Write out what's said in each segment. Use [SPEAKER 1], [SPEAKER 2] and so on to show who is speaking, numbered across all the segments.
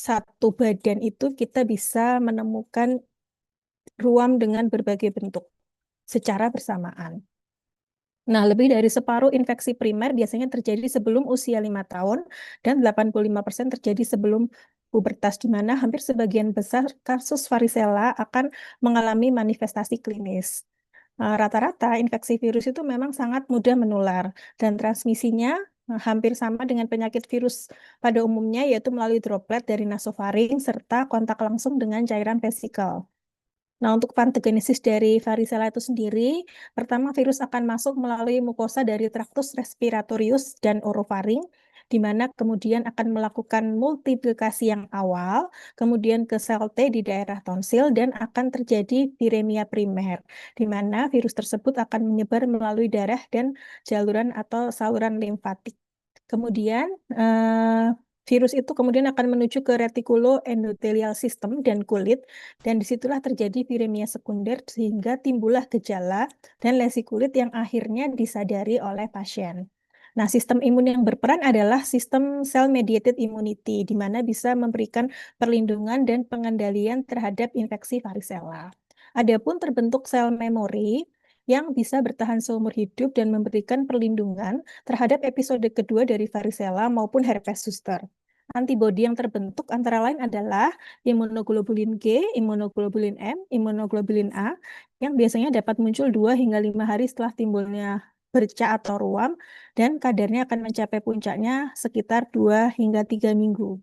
[SPEAKER 1] satu badan itu kita bisa menemukan ruam dengan berbagai bentuk secara bersamaan. Nah, lebih dari separuh infeksi primer biasanya terjadi sebelum usia 5 tahun dan 85% terjadi sebelum pubertas, di mana hampir sebagian besar kasus varicella akan mengalami manifestasi klinis. Rata-rata infeksi virus itu memang sangat mudah menular dan transmisinya hampir sama dengan penyakit virus pada umumnya, yaitu melalui droplet dari nasofaring serta kontak langsung dengan cairan vesikel. Nah, untuk pantogenesis dari varicella itu sendiri, pertama virus akan masuk melalui mukosa dari traktus respiratorius dan orofaring, di mana kemudian akan melakukan multiplikasi yang awal, kemudian ke sel T di daerah tonsil, dan akan terjadi viremia primer, di mana virus tersebut akan menyebar melalui darah dan jaluran atau saluran limfatik. Kemudian, virus itu kemudian akan menuju ke retikuloendotelial system dan kulit, dan disitulah terjadi viremia sekunder sehingga timbullah gejala dan lesi kulit yang akhirnya disadari oleh pasien. Nah, sistem imun yang berperan adalah sistem cell-mediated immunity, di mana bisa memberikan perlindungan dan pengendalian terhadap infeksi varicella. Adapun terbentuk sel memori yang bisa bertahan seumur hidup dan memberikan perlindungan terhadap episode kedua dari varicella maupun herpes zoster. Antibodi yang terbentuk antara lain adalah imunoglobulin G, imunoglobulin M, imunoglobulin A, yang biasanya dapat muncul 2 hingga 5 hari setelah timbulnya bercak atau ruam, dan kadarnya akan mencapai puncaknya sekitar 2 hingga 3 minggu.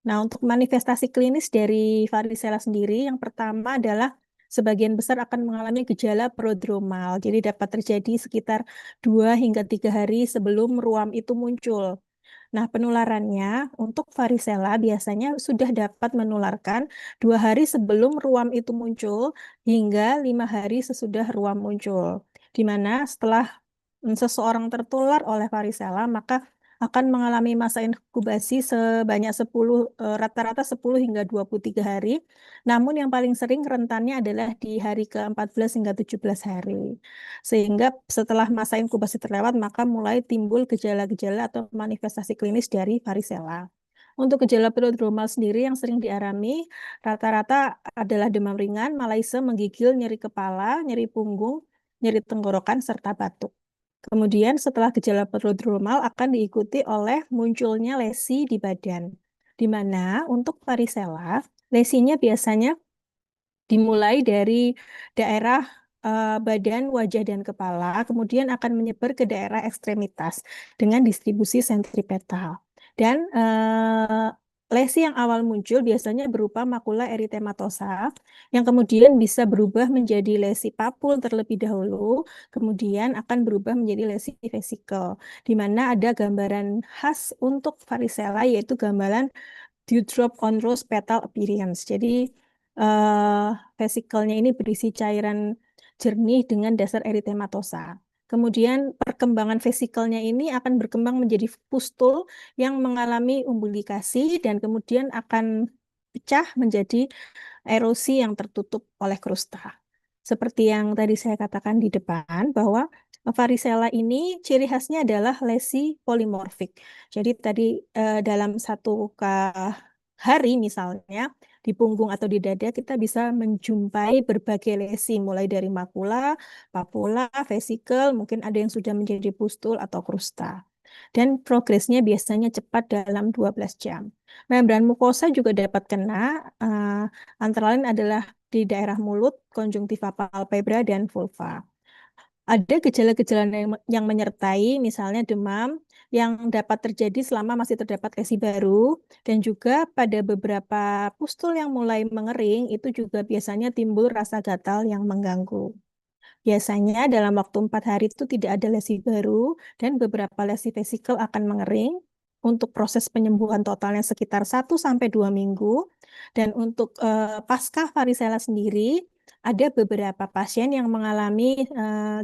[SPEAKER 1] Nah, untuk manifestasi klinis dari varicella sendiri, yang pertama adalah sebagian besar akan mengalami gejala prodromal, jadi dapat terjadi sekitar 2 hingga 3 hari sebelum ruam itu muncul. Nah, penularannya untuk varicella biasanya sudah dapat menularkan 2 hari sebelum ruam itu muncul hingga 5 hari sesudah ruam muncul. Di mana setelah seseorang tertular oleh varicella, maka akan mengalami masa inkubasi sebanyak 10, rata-rata 10 hingga 23 hari. Namun yang paling sering rentannya adalah di hari ke-14 hingga 17 hari. Sehingga setelah masa inkubasi terlewat, maka mulai timbul gejala-gejala atau manifestasi klinis dari varicella. Untuk gejala prodromal sendiri yang sering dialami, rata-rata adalah demam ringan, malaise, menggigil, nyeri kepala, nyeri punggung, nyeri tenggorokan, serta batuk. Kemudian setelah gejala prodromal akan diikuti oleh munculnya lesi di badan. Di mana untuk varicella, lesinya biasanya dimulai dari daerah badan, wajah, dan kepala, kemudian akan menyebar ke daerah ekstremitas dengan distribusi sentripetal. Dan lesi yang awal muncul biasanya berupa makula eritematosa, yang kemudian bisa berubah menjadi lesi papul terlebih dahulu, kemudian akan berubah menjadi lesi vesikel, di mana ada gambaran khas untuk varicella, yaitu gambaran dewdrop on rose petal appearance. Jadi vesikelnya ini berisi cairan jernih dengan dasar eritematosa. Kemudian perkembangan vesikelnya ini akan berkembang menjadi pustul yang mengalami umbilikasi dan kemudian akan pecah menjadi erosi yang tertutup oleh krusta. Seperti yang tadi saya katakan di depan, bahwa varicella ini ciri khasnya adalah lesi polimorfik. Jadi tadi dalam satu hari misalnya, di punggung atau di dada kita bisa menjumpai berbagai lesi, mulai dari makula, papula, vesikel, mungkin ada yang sudah menjadi pustul atau krusta. Dan progresnya biasanya cepat dalam 12 jam. Membran mukosa juga dapat kena, antara lain adalah di daerah mulut, konjungtiva palpebra, dan vulva. Ada gejala-gejala yang menyertai, misalnya demam, yang dapat terjadi selama masih terdapat lesi baru, dan juga pada beberapa pustul yang mulai mengering, itu juga biasanya timbul rasa gatal yang mengganggu. Biasanya dalam waktu 4 hari itu tidak ada lesi baru, dan beberapa lesi vesikel akan mengering. Untuk proses penyembuhan totalnya sekitar 1 sampai 2 minggu. Dan untuk pasca varicella sendiri, ada beberapa pasien yang mengalami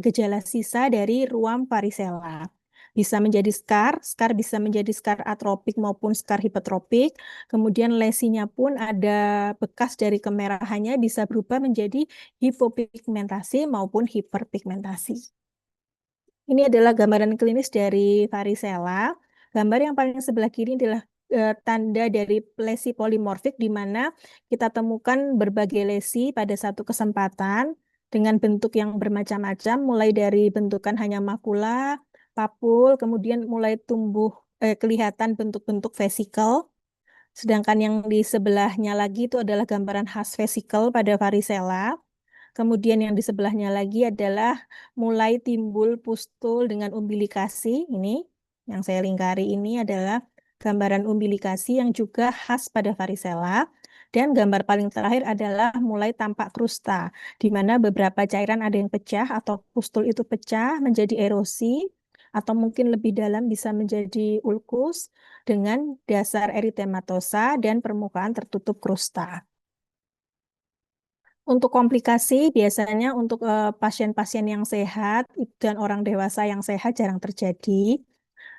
[SPEAKER 1] gejala sisa dari ruam varicella. Bisa menjadi skar bisa menjadi skar atropik maupun skar hipotropik. Kemudian lesinya pun ada bekas dari kemerahannya bisa berubah menjadi hipopigmentasi maupun hiperpigmentasi. Ini adalah gambaran klinis dari varicella. Gambar yang paling sebelah kiri adalah tanda dari lesi polimorfik di mana kita temukan berbagai lesi pada satu kesempatan dengan bentuk yang bermacam-macam, mulai dari bentukan hanya makula, papul, kemudian mulai tumbuh kelihatan bentuk-bentuk vesikel. Sedangkan yang di sebelahnya lagi itu adalah gambaran khas vesikel pada varicella. Kemudian yang di sebelahnya lagi adalah mulai timbul pustul dengan umbilikasi. Ini yang saya lingkari ini adalah gambaran umbilikasi yang juga khas pada varicella. Dan gambar paling terakhir adalah mulai tampak krusta, di mana beberapa cairan ada yang pecah atau pustul itu pecah menjadi erosi, atau mungkin lebih dalam bisa menjadi ulkus dengan dasar eritematosa dan permukaan tertutup krusta. Untuk komplikasi, biasanya untuk pasien-pasien yang sehat dan orang dewasa yang sehat jarang terjadi.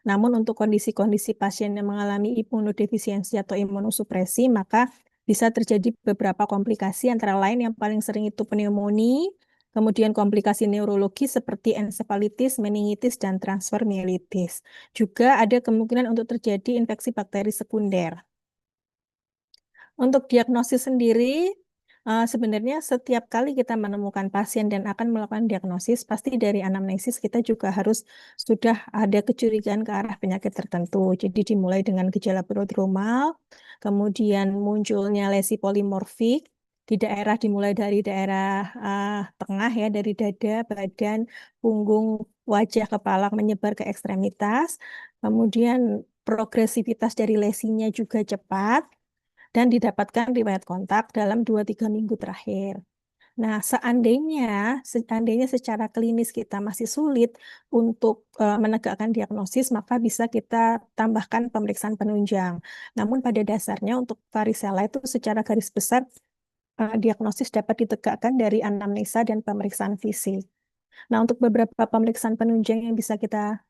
[SPEAKER 1] Namun untuk kondisi-kondisi pasien yang mengalami imunodefisiensi atau imunosupresi, maka bisa terjadi beberapa komplikasi, antara lain yang paling sering itu pneumonia, kemudian komplikasi neurologi seperti ensefalitis, meningitis, dan transfer mielitis. Juga ada kemungkinan untuk terjadi infeksi bakteri sekunder. Untuk diagnosis sendiri, sebenarnya setiap kali kita menemukan pasien dan akan melakukan diagnosis, pasti dari anamnesis kita juga harus sudah ada kecurigaan ke arah penyakit tertentu. Jadi dimulai dengan gejala prodromal, kemudian munculnya lesi polimorfik di daerah, dimulai dari daerah tengah ya, dari dada, badan, punggung, wajah, kepala menyebar ke ekstremitas. Kemudian progresivitas dari lesinya juga cepat dan didapatkan riwayat kontak dalam 2-3 minggu terakhir. Nah, seandainya secara klinis kita masih sulit untuk menegakkan diagnosis, maka bisa kita tambahkan pemeriksaan penunjang. Namun pada dasarnya untuk varicella itu secara garis besar diagnosis dapat ditegakkan dari anamnesa dan pemeriksaan fisik. Nah, untuk beberapa pemeriksaan penunjang yang bisa kita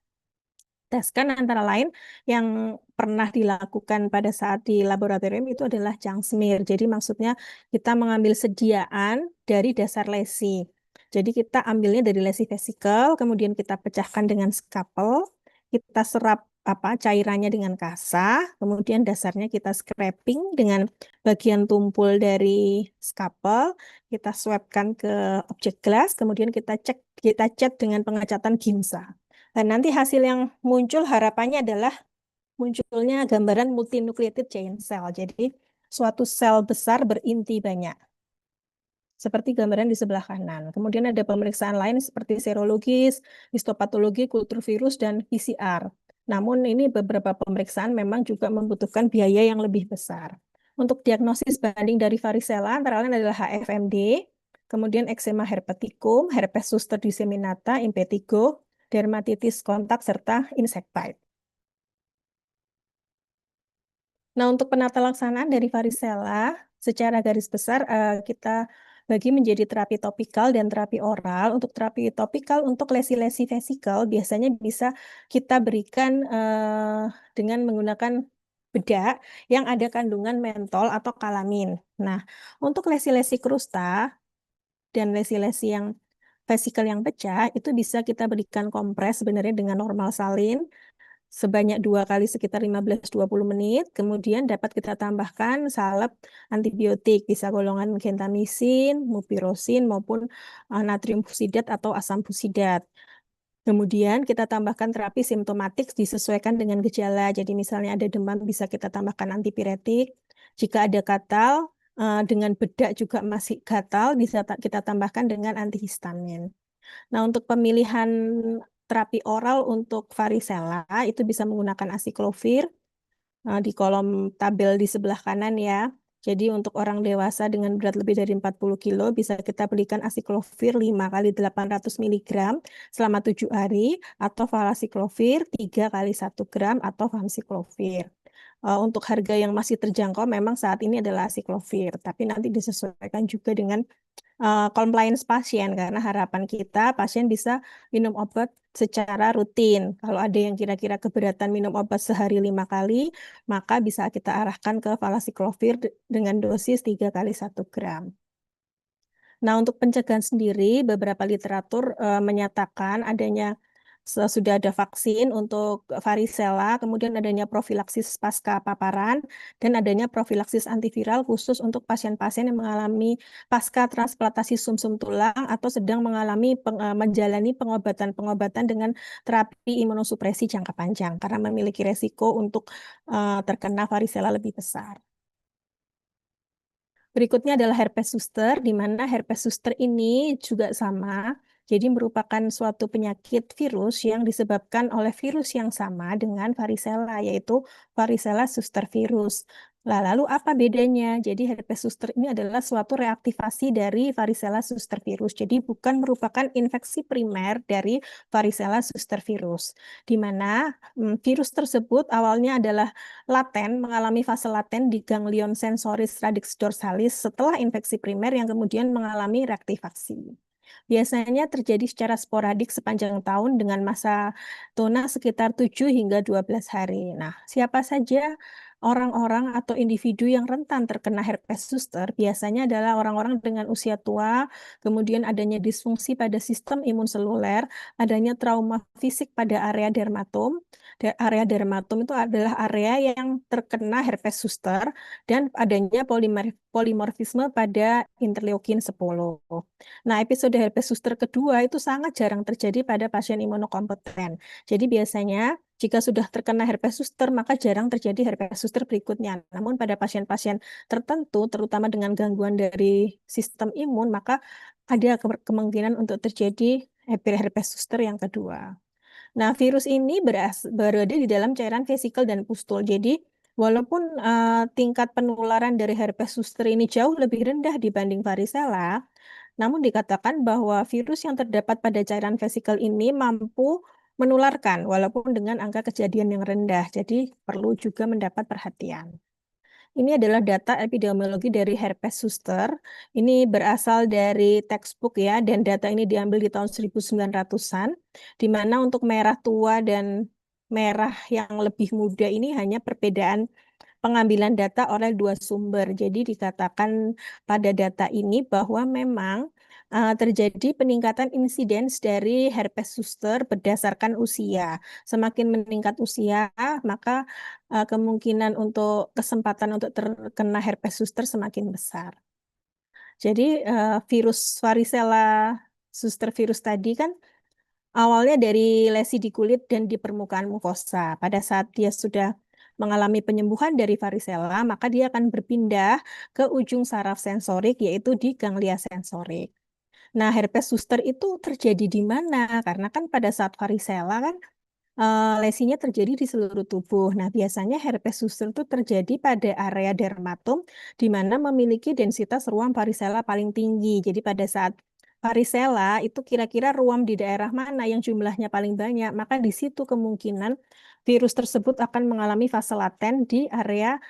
[SPEAKER 1] teskan antara lain yang pernah dilakukan pada saat di laboratorium itu adalah junk smear. Jadi maksudnya kita mengambil sediaan dari dasar lesi. Jadi kita ambilnya dari lesi vesikel, kemudian kita pecahkan dengan scalpel, kita serap cairannya dengan kasa, kemudian dasarnya kita scraping dengan bagian tumpul dari scalpel, kita swabkan ke objek gelas, kemudian kita cat dengan pengecatan gimsa. Dan nanti hasil yang muncul harapannya adalah munculnya gambaran multinucleated chain cell. Jadi suatu sel besar berinti banyak. Seperti gambaran di sebelah kanan. Kemudian ada pemeriksaan lain seperti serologis, histopatologi, kultur virus, dan PCR. Namun ini beberapa pemeriksaan memang juga membutuhkan biaya yang lebih besar. Untuk diagnosis banding dari varicella antara lain adalah HFMD, kemudian eksema herpeticum, herpes zoster disseminata, impetigo, dermatitis kontak, serta insectite. Nah, untuk penata laksanaan dari varicella, secara garis besar kita bagi menjadi terapi topikal dan terapi oral. Untuk terapi topikal, untuk lesi-lesi vesikel, biasanya bisa kita berikan dengan menggunakan bedak yang ada kandungan mentol atau kalamin. Nah, untuk lesi-lesi krusta dan lesi-lesi yang vesikel yang pecah, itu bisa kita berikan kompres sebenarnya dengan normal salin sebanyak 2 kali sekitar 15-20 menit. Kemudian dapat kita tambahkan salep antibiotik, bisa golongan gentamisin, mupirocin, maupun natrium fusidat atau asam fusidat. Kemudian kita tambahkan terapi simptomatik disesuaikan dengan gejala. Jadi misalnya ada demam bisa kita tambahkan antipiretik. Jika ada gatal, dengan bedak juga masih gatal, bisa kita tambahkan dengan antihistamin. Nah, untuk pemilihan terapi oral untuk varicella itu bisa menggunakan asiklovir di kolom tabel di sebelah kanan ya. Jadi untuk orang dewasa dengan berat lebih dari 40 kilo bisa kita berikan asiklovir 5 kali 800 mg selama 7 hari atau valasiklovir 3 kali 1 gram atau famciclovir. Untuk harga yang masih terjangkau memang saat ini adalah asiklovir, tapi nanti disesuaikan juga dengan compliance pasien karena harapan kita pasien bisa minum obat secara rutin. Kalau ada yang kira-kira keberatan minum obat sehari 5 kali, maka bisa kita arahkan ke valasiklovir dengan dosis 3 kali 1 gram. Nah, untuk pencegahan sendiri, beberapa literatur menyatakan adanya sudah ada vaksin untuk varicella, kemudian adanya profilaksis pasca paparan, dan adanya profilaksis antiviral khusus untuk pasien-pasien yang mengalami pasca transplantasi sumsum tulang atau sedang mengalami menjalani pengobatan-pengobatan dengan terapi imunosupresi jangka panjang karena memiliki resiko untuk terkena varicella lebih besar. Berikutnya adalah herpes zoster, di mana herpes zoster ini juga sama. Jadi merupakan suatu penyakit virus yang disebabkan oleh virus yang sama dengan varicella, yaitu varicella zoster virus. Lalu apa bedanya? Jadi herpes zoster ini adalah suatu reaktivasi dari varicella zoster virus. Jadi bukan merupakan infeksi primer dari varicella zoster virus, di mana virus tersebut awalnya adalah laten, mengalami fase laten di ganglion sensoris radix dorsalis setelah infeksi primer yang kemudian mengalami reaktivasi. Biasanya terjadi secara sporadik sepanjang tahun dengan masa tunas sekitar 7 hingga 12 hari. Nah, siapa saja orang-orang atau individu yang rentan terkena herpes zoster biasanya adalah orang-orang dengan usia tua, kemudian adanya disfungsi pada sistem imun seluler, adanya trauma fisik pada area dermatom. Area dermatom itu adalah area yang terkena herpes zoster dan adanya polimorfisme pada interleukin 10. Nah, episode herpes zoster kedua itu sangat jarang terjadi pada pasien imunokompeten. Jadi biasanya jika sudah terkena herpes zoster, maka jarang terjadi herpes zoster berikutnya. Namun pada pasien-pasien tertentu, terutama dengan gangguan dari sistem imun, maka ada kemungkinan untuk terjadi herpes zoster yang kedua. Nah, virus ini berada di dalam cairan vesikel dan pustul. Jadi, walaupun tingkat penularan dari herpes zoster ini jauh lebih rendah dibanding varicella, namun dikatakan bahwa virus yang terdapat pada cairan vesikel ini mampu menularkan walaupun dengan angka kejadian yang rendah. Jadi perlu juga mendapat perhatian. Ini adalah data epidemiologi dari herpes zoster. Ini berasal dari textbook ya, dan data ini diambil di tahun 1900-an, di mana untuk merah tua dan merah yang lebih muda ini hanya perbedaan pengambilan data oleh dua sumber. Jadi dikatakan pada data ini bahwa memang terjadi peningkatan insiden dari herpes zoster berdasarkan usia. Semakin meningkat usia, maka kemungkinan untuk kesempatan untuk terkena herpes zoster semakin besar. Jadi virus varicella zoster virus tadi kan awalnya dari lesi di kulit dan di permukaan mukosa. Pada saat dia sudah mengalami penyembuhan dari varicella, maka dia akan berpindah ke ujung saraf sensorik, yaitu di ganglia sensorik. Nah, herpes zoster itu terjadi di mana? Karena kan pada saat varicella kan lesinya terjadi di seluruh tubuh. Nah, biasanya herpes zoster itu terjadi pada area dermatom, di mana memiliki densitas ruam varicella paling tinggi. Jadi pada saat varicella itu kira-kira ruam di daerah mana yang jumlahnya paling banyak, maka di situ kemungkinan virus tersebut akan mengalami fase laten di area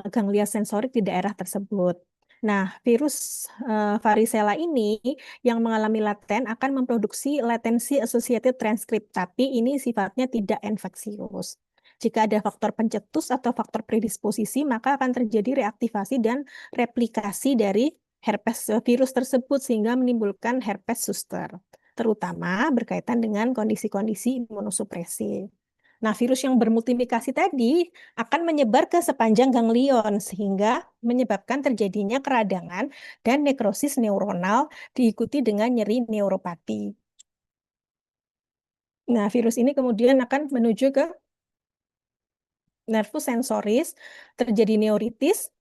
[SPEAKER 1] ganglia sensorik di daerah tersebut. Nah, virus varicella ini yang mengalami laten akan memproduksi latency associated transcript, tapi ini sifatnya tidak infeksius. Jika ada faktor pencetus atau faktor predisposisi, maka akan terjadi reaktivasi dan replikasi dari herpes virus tersebut sehingga menimbulkan herpes zoster, terutama berkaitan dengan kondisi-kondisi imunosupresi. Nah, virus yang bermultiplikasi tadi akan menyebar ke sepanjang ganglion sehingga menyebabkan terjadinya keradangan dan nekrosis neuronal diikuti dengan nyeri neuropati. Nah, virus ini kemudian akan menuju ke nervus sensoris, terjadi neuritis,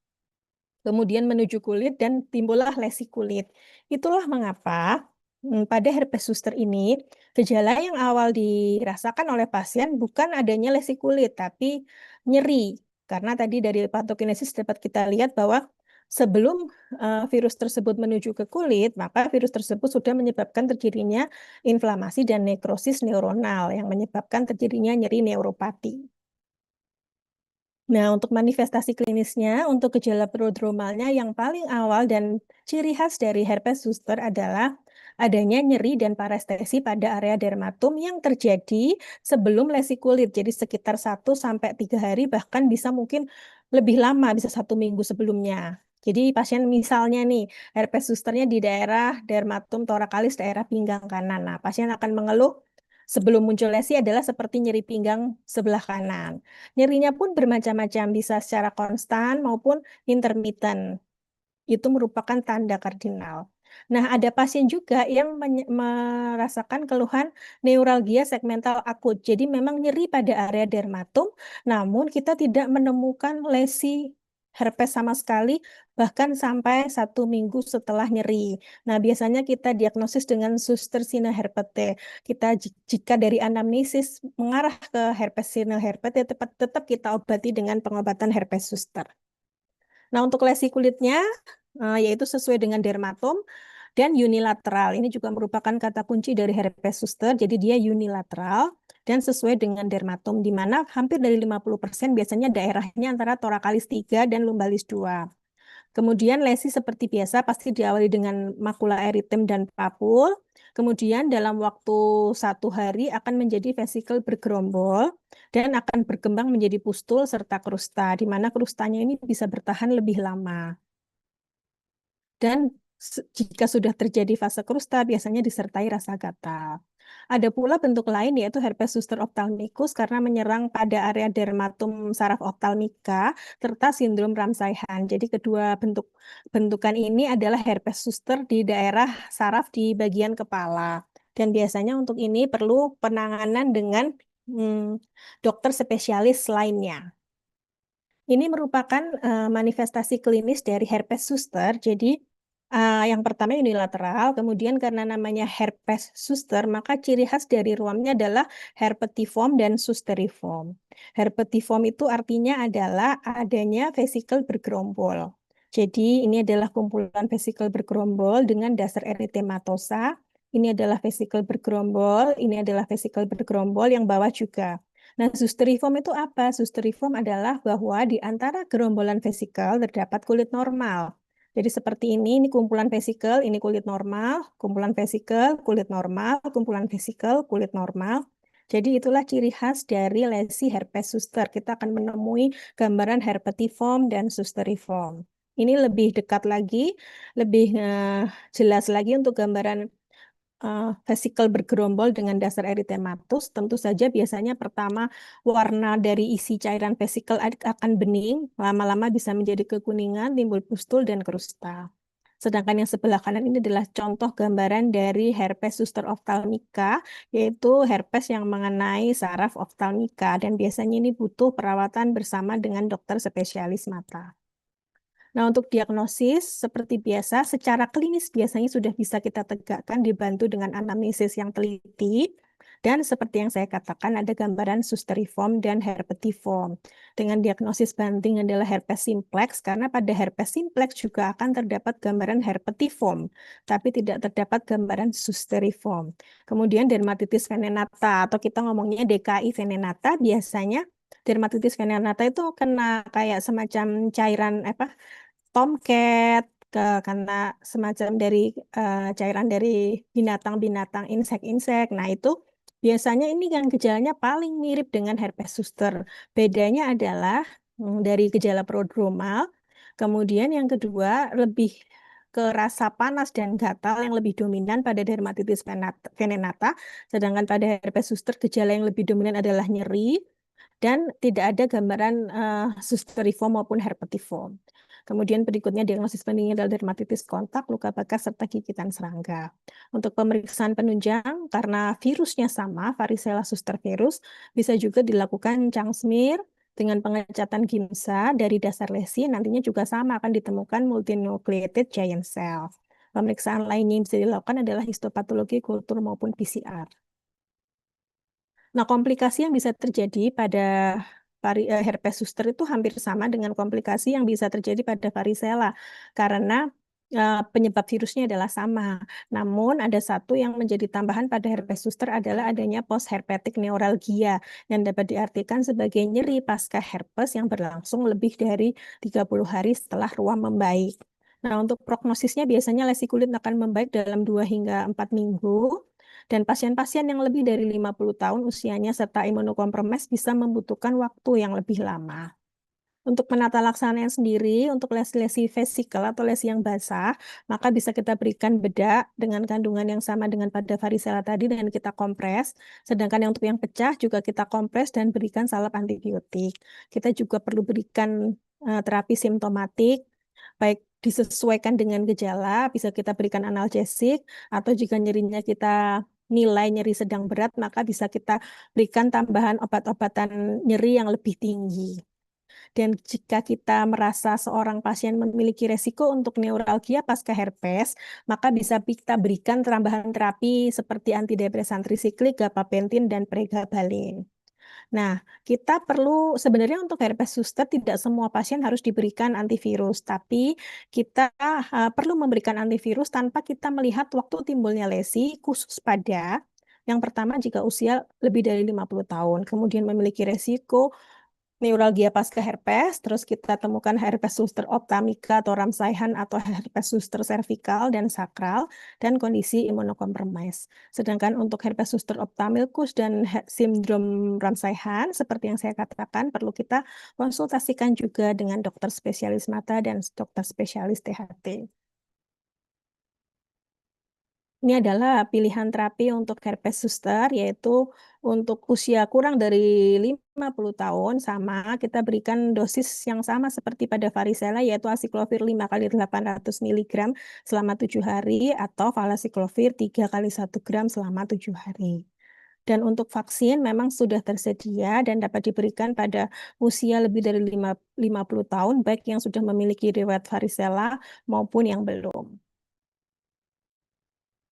[SPEAKER 1] kemudian menuju kulit dan timbullah lesi kulit. Itulah mengapa pada herpes zoster ini gejala yang awal dirasakan oleh pasien bukan adanya lesi kulit tapi nyeri. Karena tadi dari patogenesis dapat kita lihat bahwa sebelum virus tersebut menuju ke kulit, maka virus tersebut sudah menyebabkan terjadinya inflamasi dan nekrosis neuronal yang menyebabkan terjadinya nyeri neuropati. Nah, untuk manifestasi klinisnya, untuk gejala prodromalnya yang paling awal dan ciri khas dari herpes zoster adalah adanya nyeri dan parestesi pada area dermatom yang terjadi sebelum lesi kulit. Jadi sekitar 1 sampai 3 hari, bahkan bisa mungkin lebih lama, bisa 1 minggu sebelumnya. Jadi pasien misalnya nih, herpes zosternya di daerah dermatom thoracalis, daerah pinggang kanan. Nah, pasien akan mengeluh sebelum muncul lesi adalah seperti nyeri pinggang sebelah kanan. Nyerinya pun bermacam-macam, bisa secara konstan maupun intermittent. Itu merupakan tanda kardinal. Nah, ada pasien juga yang merasakan keluhan neuralgia segmental akut. Jadi memang nyeri pada area dermatom, namun kita tidak menemukan lesi herpes sama sekali, bahkan sampai 1 minggu setelah nyeri. Nah, biasanya kita diagnosis dengan Zoster Synoherpete. Kita jika dari anamnesis mengarah ke herpes Synoherpete, tetap kita obati dengan pengobatan herpes zoster. Nah, untuk lesi kulitnya, yaitu sesuai dengan dermatom dan unilateral. Ini juga merupakan kata kunci dari herpes zoster, jadi dia unilateral dan sesuai dengan dermatom, di mana hampir dari 50% biasanya daerahnya antara thoracalis 3 dan lumbalis 2. Kemudian lesi seperti biasa pasti diawali dengan makula eritem dan papul. Kemudian dalam waktu 1 hari akan menjadi vesikel bergerombol dan akan berkembang menjadi pustul serta krusta, di mana krustanya ini bisa bertahan lebih lama. Dan jika sudah terjadi fase krusta, biasanya disertai rasa gatal. Ada pula bentuk lain yaitu herpes zoster ophthalmicus karena menyerang pada area dermatum saraf ophthalmika serta sindrom Ramsay-Hunt. Jadi kedua bentukan ini adalah herpes zoster di daerah saraf di bagian kepala. Dan biasanya untuk ini perlu penanganan dengan dokter spesialis lainnya. Ini merupakan manifestasi klinis dari herpes zoster. Jadi yang pertama unilateral, kemudian karena namanya herpes zoster, maka ciri khas dari ruamnya adalah herpetiform dan zosteriform. Herpetiform itu artinya adalah adanya vesikel bergerombol. Jadi ini adalah kumpulan vesikel bergerombol dengan dasar eritematosa. Ini adalah vesikel bergerombol, ini adalah vesikel bergerombol yang bawah juga. Nah, zosteriform itu apa? Zosteriform adalah bahwa di antara gerombolan vesikel terdapat kulit normal. Jadi seperti ini kumpulan vesikel, ini kulit normal, kumpulan vesikel, kulit normal, kumpulan vesikel, kulit normal. Jadi itulah ciri khas dari lesi herpes zoster. Kita akan menemui gambaran herpetiform dan zosteriform. Ini lebih dekat lagi, lebih jelas lagi untuk gambaran vesikel bergerombol dengan dasar eritematus. Tentu saja biasanya pertama warna dari isi cairan vesikel akan bening, lama-lama bisa menjadi kekuningan, timbul pustul dan krusta. Sedangkan yang sebelah kanan ini adalah contoh gambaran dari herpes zoster ophthalmica, yaitu herpes yang mengenai saraf ophthalmica, dan biasanya ini butuh perawatan bersama dengan dokter spesialis mata. Nah, untuk diagnosis seperti biasa, secara klinis biasanya sudah bisa kita tegakkan dibantu dengan anamnesis yang teliti. Dan seperti yang saya katakan, ada gambaran zosteriform dan herpetiform. Dengan diagnosis banting adalah herpes simplex, karena pada herpes simplex juga akan terdapat gambaran herpetiform, tapi tidak terdapat gambaran zosteriform. Kemudian dermatitis venenata, atau kita ngomongnya DKI venenata, biasanya dermatitis venenata itu kena kayak semacam cairan tomcat karena semacam dari cairan dari binatang-binatang insek-insek. Nah, itu biasanya ini yang gejalanya paling mirip dengan herpes zoster. Bedanya adalah dari gejala prodromal, kemudian yang kedua lebih ke rasa panas dan gatal yang lebih dominan pada dermatitis venenata, sedangkan pada herpes zoster gejala yang lebih dominan adalah nyeri dan tidak ada gambaran zosteriform maupun herpetiform. Kemudian berikutnya diagnosis pentingnya adalah dermatitis kontak, luka bekas, serta gigitan serangga. Untuk pemeriksaan penunjang, karena virusnya sama, varicella zoster virus, bisa juga dilakukan Chang smear dengan pengecatan gimsa dari dasar lesi, nantinya juga sama akan ditemukan multinucleated giant cell. Pemeriksaan lainnya yang bisa dilakukan adalah histopatologi, kultur, maupun PCR. Nah, komplikasi yang bisa terjadi pada herpes zoster itu hampir sama dengan komplikasi yang bisa terjadi pada varicella karena penyebab virusnya adalah sama. Namun ada satu yang menjadi tambahan pada herpes zoster adalah adanya postherpetic neuralgia yang dapat diartikan sebagai nyeri pasca herpes yang berlangsung lebih dari 30 hari setelah ruam membaik. Nah, untuk prognosisnya biasanya lesi kulit akan membaik dalam 2 hingga 4 minggu. Dan pasien-pasien yang lebih dari 50 tahun usianya serta imunokompromis bisa membutuhkan waktu yang lebih lama. Untuk penata laksananya sendiri, untuk lesi-lesi vesikal atau lesi yang basah, maka bisa kita berikan bedak dengan kandungan yang sama dengan pada varicella tadi dan kita kompres. Sedangkan yang untuk yang pecah juga kita kompres dan berikan salep antibiotik. Kita juga perlu berikan terapi simptomatik, baik disesuaikan dengan gejala, bisa kita berikan analgesik, atau jika nyerinya kita nilai nyeri sedang berat, maka bisa kita berikan tambahan obat-obatan nyeri yang lebih tinggi. Dan jika kita merasa seorang pasien memiliki resiko untuk neuralgia pasca herpes, maka bisa kita berikan tambahan terapi seperti antidepresan trisiklik, gabapentin, dan pregabalin. Nah, kita perlu sebenarnya untuk herpes zoster tidak semua pasien harus diberikan antivirus, tapi kita perlu memberikan antivirus tanpa kita melihat waktu timbulnya lesi khusus pada yang pertama jika usia lebih dari 50 tahun, kemudian memiliki resiko neuralgia pasca herpes, terus kita temukan herpes zoster ophthalmica atau Ramsayhan atau herpes zoster cervical dan sakral, dan kondisi imunokompromis. Sedangkan untuk herpes zoster ophthalmicus dan sindrom Ramsayhan, seperti yang saya katakan, perlu kita konsultasikan juga dengan dokter spesialis mata dan dokter spesialis THT. Ini adalah pilihan terapi untuk herpes zoster, yaitu untuk usia kurang dari 50 tahun, sama kita berikan dosis yang sama seperti pada varicella, yaitu acyclovir 5 kali 800 mg selama 7 hari, atau valacyclovir 3 kali 1 gram selama 7 hari. Dan untuk vaksin memang sudah tersedia dan dapat diberikan pada usia lebih dari 50 tahun, baik yang sudah memiliki riwayat varicella maupun yang belum.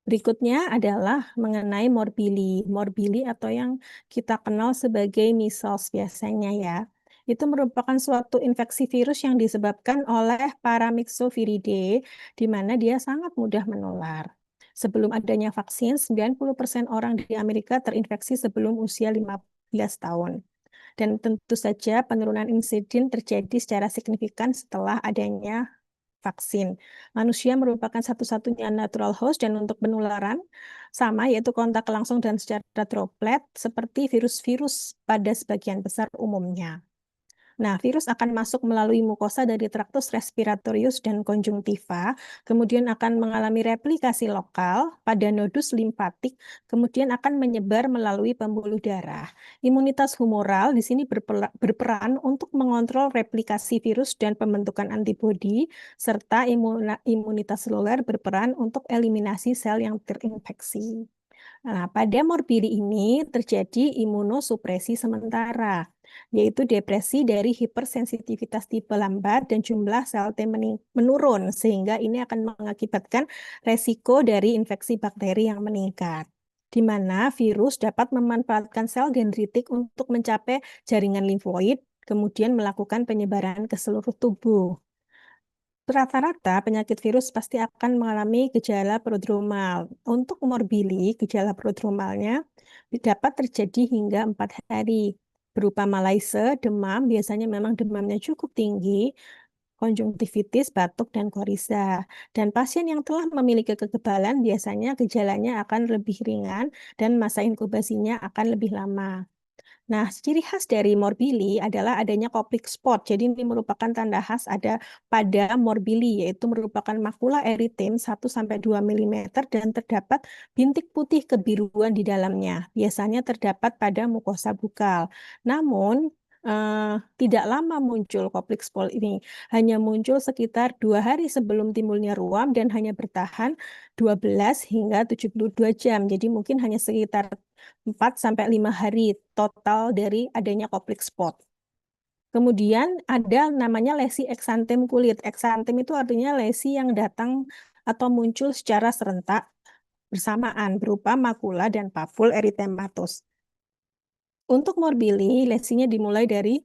[SPEAKER 1] Berikutnya adalah mengenai morbili. Morbili atau yang kita kenal sebagai measles biasanya ya. Itu merupakan suatu infeksi virus yang disebabkan oleh Paramyxoviridae, di mana dia sangat mudah menular. Sebelum adanya vaksin, 90% orang di Amerika terinfeksi sebelum usia 15 tahun. Dan tentu saja penurunan insiden terjadi secara signifikan setelah adanya vaksin. Manusia merupakan satu-satunya natural host dan untuk penularan sama yaitu kontak langsung dan secara droplet seperti virus-virus pada sebagian besar umumnya. Nah, virus akan masuk melalui mukosa dari traktus respiratorius dan konjungtiva, kemudian akan mengalami replikasi lokal pada nodus limfatik, kemudian akan menyebar melalui pembuluh darah. Imunitas humoral di sini berperan untuk mengontrol replikasi virus dan pembentukan antibodi, serta imunitas seluler berperan untuk eliminasi sel yang terinfeksi. Nah, pada morbidi ini terjadi imunosupresi sementara, yaitu depresi dari hipersensitivitas tipe lambat dan jumlah sel T menurun, sehingga ini akan mengakibatkan resiko dari infeksi bakteri yang meningkat, di mana virus dapat memanfaatkan sel dendritik untuk mencapai jaringan limfoid, kemudian melakukan penyebaran ke seluruh tubuh. Rata-rata penyakit virus pasti akan mengalami gejala prodromal. Untuk morbili, gejala prodromalnya dapat terjadi hingga 4 hari. Berupa malaise, demam, biasanya memang demamnya cukup tinggi, konjungtivitis, batuk, dan koriza. Dan pasien yang telah memiliki kekebalan biasanya gejalanya akan lebih ringan dan masa inkubasinya akan lebih lama. Nah, ciri khas dari morbili adalah adanya koplik spot. Jadi ini merupakan tanda khas ada pada morbili, yaitu merupakan makula eritem 1-2 mm dan terdapat bintik putih kebiruan di dalamnya. Biasanya terdapat pada mukosa bukal. Namun, tidak lama muncul koplik spot ini. Hanya muncul sekitar 2 hari sebelum timbulnya ruam dan hanya bertahan 12 hingga 72 jam. Jadi mungkin hanya sekitar 4-5 hari total dari adanya koplik spot. Kemudian ada namanya lesi eksantem kulit. Eksantem itu artinya lesi yang datang atau muncul secara serentak bersamaan berupa makula dan papul eritematus. Untuk morbili, lesinya dimulai dari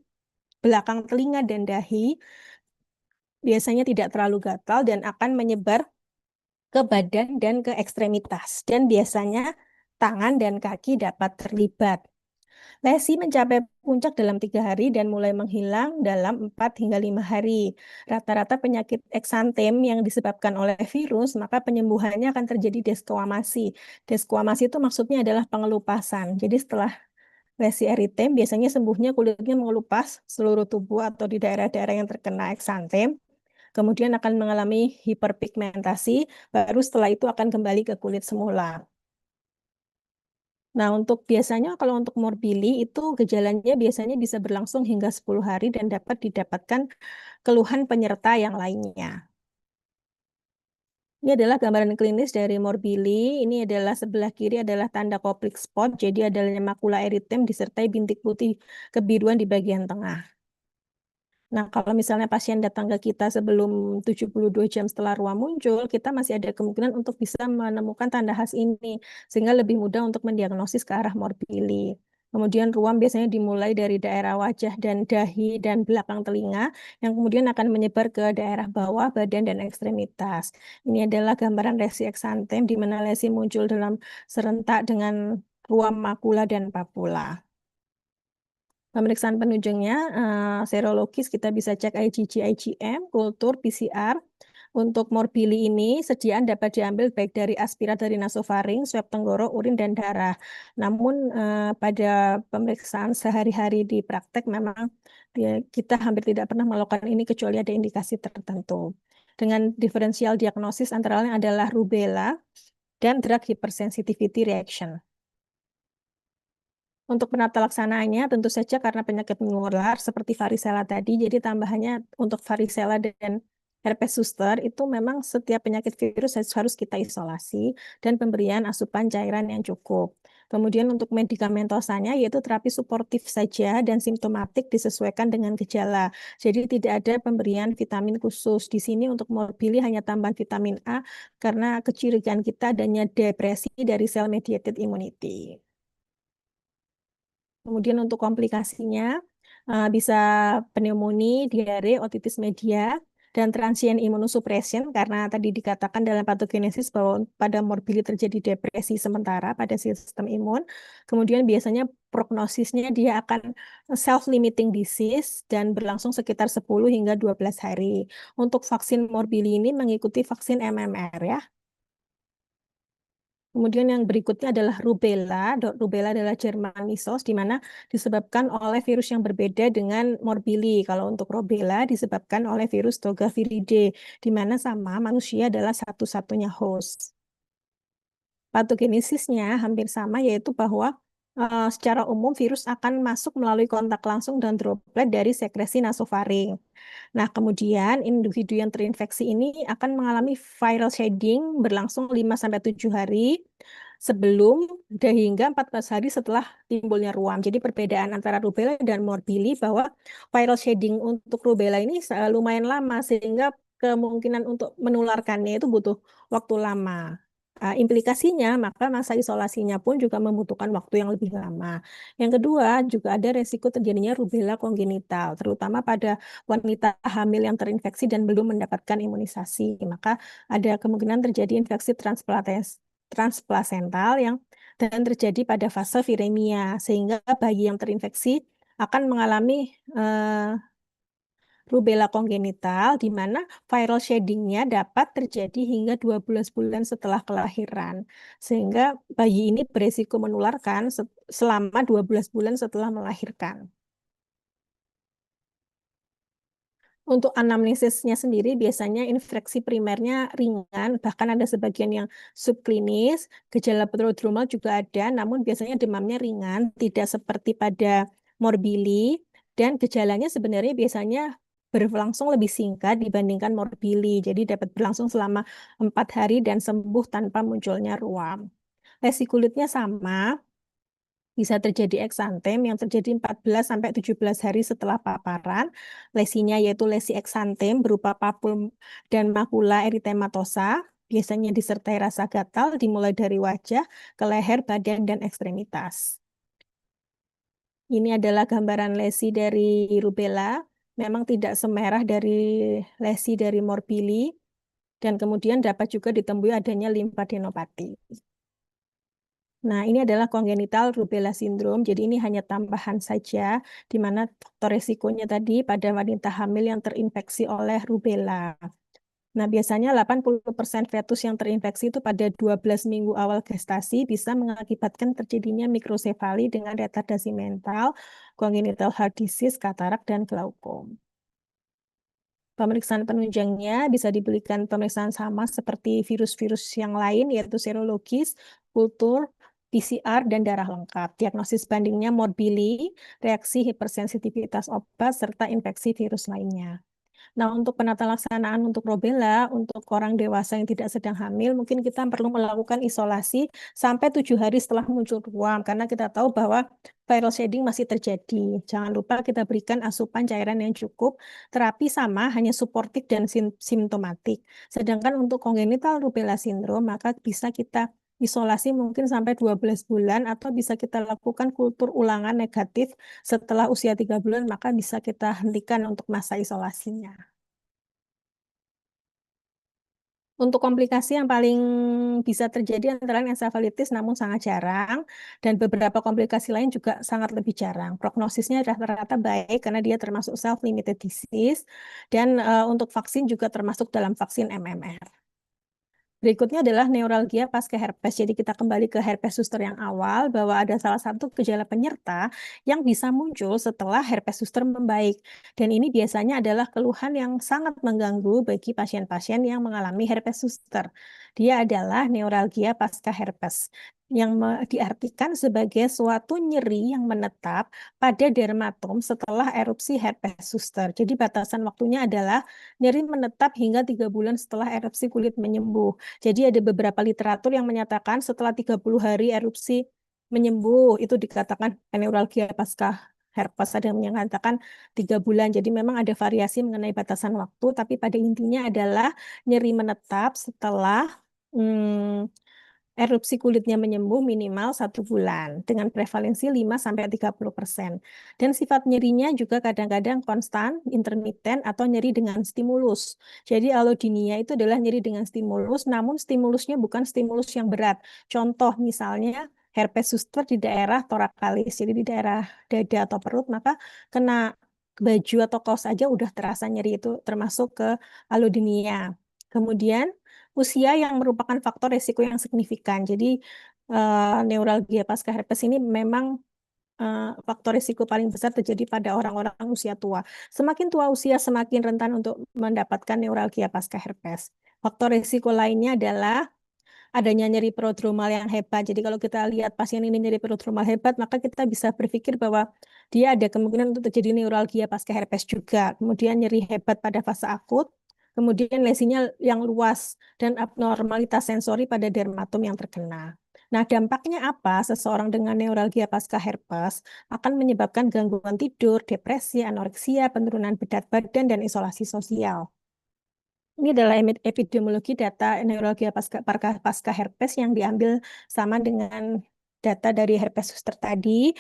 [SPEAKER 1] belakang telinga dan dahi, biasanya tidak terlalu gatal dan akan menyebar ke badan dan ke ekstremitas. Dan biasanya tangan dan kaki dapat terlibat. Lesi mencapai puncak dalam 3 hari dan mulai menghilang dalam 4 hingga 5 hari. Rata-rata penyakit eksantem yang disebabkan oleh virus, maka penyembuhannya akan terjadi desquamasi. Desquamasi itu maksudnya adalah pengelupasan. Jadi setelah Lesi eritem biasanya sembuhnya kulitnya mengelupas seluruh tubuh atau di daerah-daerah yang terkena eksantem. Kemudian akan mengalami hiperpigmentasi, baru setelah itu akan kembali ke kulit semula. Nah, untuk biasanya kalau untuk morbili itu gejalanya biasanya bisa berlangsung hingga 10 hari dan dapat didapatkan keluhan penyerta yang lainnya. Ini adalah gambaran klinis dari morbili. Ini adalah sebelah kiri adalah tanda koplik spot, jadi adanya makula eritem disertai bintik putih kebiruan di bagian tengah. Nah, kalau misalnya pasien datang ke kita sebelum 72 jam setelah ruam muncul, kita masih ada kemungkinan untuk bisa menemukan tanda khas ini, sehingga lebih mudah untuk mendiagnosis ke arah morbili. Kemudian ruam biasanya dimulai dari daerah wajah dan dahi dan belakang telinga, yang kemudian akan menyebar ke daerah bawah, badan, dan ekstremitas. Ini adalah gambaran lesi eksantem, di mana lesi muncul dalam serentak dengan ruam makula dan papula. Pemeriksaan penunjangnya, serologis kita bisa cek IgG, IgM, kultur, PCR. Untuk morbili ini, sediaan dapat diambil baik dari aspirat dari nasofaring, swab tenggorok, urin, dan darah. Namun pada pemeriksaan sehari-hari di praktek memang kita hampir tidak pernah melakukan ini kecuali ada indikasi tertentu. Dengan diferensial diagnosis antara lain adalah rubella dan drug hypersensitivity reaction. Untuk penata laksanaannya tentu saja karena penyakit menular seperti varicella tadi, jadi tambahannya untuk varicella dan herpes zoster itu memang setiap penyakit virus harus kita isolasi dan pemberian asupan cairan yang cukup. Kemudian untuk medikamentosanya yaitu terapi suportif saja dan simptomatik disesuaikan dengan gejala. Jadi tidak ada pemberian vitamin khusus. Di sini untuk morbili hanya tambahan vitamin A karena kecurigaan kita adanya depresi dari cell mediated immunity. Kemudian untuk komplikasinya bisa pneumonia, diare, otitis media, dan transient immunosuppression karena tadi dikatakan dalam patogenesis bahwa pada morbili terjadi depresi sementara pada sistem imun. Kemudian biasanya prognosisnya dia akan self-limiting disease dan berlangsung sekitar 10 hingga 12 hari. Untuk vaksin morbili ini mengikuti vaksin MMR ya. Kemudian yang berikutnya adalah rubella. Rubella adalah German measles, di mana disebabkan oleh virus yang berbeda dengan morbili. Kalau untuk rubella disebabkan oleh virus Toga viridae, di mana sama manusia adalah satu-satunya host. Patogenesisnya hampir sama, yaitu bahwa secara umum virus akan masuk melalui kontak langsung dan droplet dari sekresi nasofaring. Nah, kemudian individu yang terinfeksi ini akan mengalami viral shedding berlangsung 5-7 hari sebelum dan hingga 14 hari setelah timbulnya ruam. Jadi perbedaan antara rubella dan morbili bahwa viral shedding untuk rubella ini lumayan lama sehingga kemungkinan untuk menularkannya itu butuh waktu lama. Implikasinya, maka masa isolasinya pun juga membutuhkan waktu yang lebih lama. Yang kedua, juga ada resiko terjadinya rubella kongenital, terutama pada wanita hamil yang terinfeksi dan belum mendapatkan imunisasi. Maka ada kemungkinan terjadi infeksi transplasental yang dan terjadi pada fase viremia, sehingga bayi yang terinfeksi akan mengalami rubella kongenital, di mana viral shedding-nya dapat terjadi hingga 12 bulan setelah kelahiran. Sehingga bayi ini beresiko menularkan selama 12 bulan setelah melahirkan. Untuk anamnesisnya sendiri biasanya infeksi primernya ringan, bahkan ada sebagian yang subklinis, gejala prodromal juga ada, namun biasanya demamnya ringan, tidak seperti pada morbili, dan gejalanya sebenarnya biasanya berlangsung lebih singkat dibandingkan morbili, jadi dapat berlangsung selama 4 hari dan sembuh tanpa munculnya ruam. Lesi kulitnya sama, bisa terjadi eksantem yang terjadi 14-17 hari setelah paparan. Lesinya yaitu lesi eksantem berupa papul dan makula eritematosa, biasanya disertai rasa gatal dimulai dari wajah ke leher, badan, dan ekstremitas. Ini adalah gambaran lesi dari rubella. Memang tidak semerah dari lesi dari morbili, dan kemudian dapat juga ditemui adanya limfadenopati. Nah, ini adalah congenital rubella syndrome. Jadi ini hanya tambahan saja, di mana faktor resikonya tadi pada wanita hamil yang terinfeksi oleh rubella. Nah, biasanya 80% fetus yang terinfeksi itu pada 12 minggu awal gestasi bisa mengakibatkan terjadinya mikrosefali dengan retardasi mental, congenital heart disease, katarak, dan glaukom. Pemeriksaan penunjangnya bisa diberikan pemeriksaan sama seperti virus-virus yang lain, yaitu serologis, kultur, PCR, dan darah lengkap. Diagnosis bandingnya morbili, reaksi hipersensitivitas obat, serta infeksi virus lainnya. Nah, untuk penata laksanaan untuk rubella, untuk orang dewasa yang tidak sedang hamil, mungkin kita perlu melakukan isolasi sampai 7 hari setelah muncul ruam, karena kita tahu bahwa viral shedding masih terjadi. Jangan lupa kita berikan asupan cairan yang cukup, terapi sama, hanya suportif dan simptomatik. Sedangkan untuk congenital rubella syndrome, maka bisa kita isolasi mungkin sampai 12 bulan, atau bisa kita lakukan kultur ulangan negatif setelah usia 3 bulan, maka bisa kita hentikan untuk masa isolasinya. Untuk komplikasi yang paling bisa terjadi antara lain ensefalitis namun sangat jarang, dan beberapa komplikasi lain juga sangat lebih jarang. Prognosisnya rata-rata baik karena dia termasuk self-limited disease, dan untuk vaksin juga termasuk dalam vaksin MMR. Berikutnya adalah neuralgia pasca herpes. Jadi kita kembali ke herpes zoster yang awal, bahwa ada salah satu gejala penyerta yang bisa muncul setelah herpes zoster membaik. Dan ini biasanya adalah keluhan yang sangat mengganggu bagi pasien-pasien yang mengalami herpes zoster. Dia adalah neuralgia pasca herpes, yang diartikan sebagai suatu nyeri yang menetap pada dermatom setelah erupsi herpes zoster. Jadi batasan waktunya adalah nyeri menetap hingga 3 bulan setelah erupsi kulit menyembuh. Jadi ada beberapa literatur yang menyatakan setelah 30 hari erupsi menyembuh, itu dikatakan neuralgia pasca herpes. Ada yang menyatakan 3 bulan. Jadi memang ada variasi mengenai batasan waktu, tapi pada intinya adalah nyeri menetap setelah erupsi kulitnya menyembuh minimal 1 bulan dengan prevalensi 5-30%. Dan sifat nyerinya juga kadang-kadang konstan, intermiten, atau nyeri dengan stimulus. Jadi allodynia itu adalah nyeri dengan stimulus, namun stimulusnya bukan stimulus yang berat. Contoh misalnya herpes zoster di daerah torakalis, jadi di daerah dada atau perut, maka kena baju atau kaos aja udah terasa nyeri, itu termasuk ke allodynia. Kemudian usia yang merupakan faktor risiko yang signifikan. Jadi neuralgia pasca herpes ini memang faktor risiko paling besar terjadi pada orang-orang usia tua. Semakin tua usia, semakin rentan untuk mendapatkan neuralgia pasca herpes. Faktor risiko lainnya adalah adanya nyeri prodromal yang hebat. Jadi kalau kita lihat pasien ini nyeri prodromal hebat, maka kita bisa berpikir bahwa dia ada kemungkinan untuk terjadi neuralgia pasca herpes juga. Kemudian nyeri hebat pada fase akut, kemudian lesinya yang luas, dan abnormalitas sensori pada dermatom yang terkena. Nah, dampaknya apa? Seseorang dengan neuralgia pasca herpes akan menyebabkan gangguan tidur, depresi, anoreksia, penurunan berat badan, dan isolasi sosial. Ini adalah epidemiologi data neuralgia pasca herpes yang diambil sama dengan data dari herpes zoster tadi.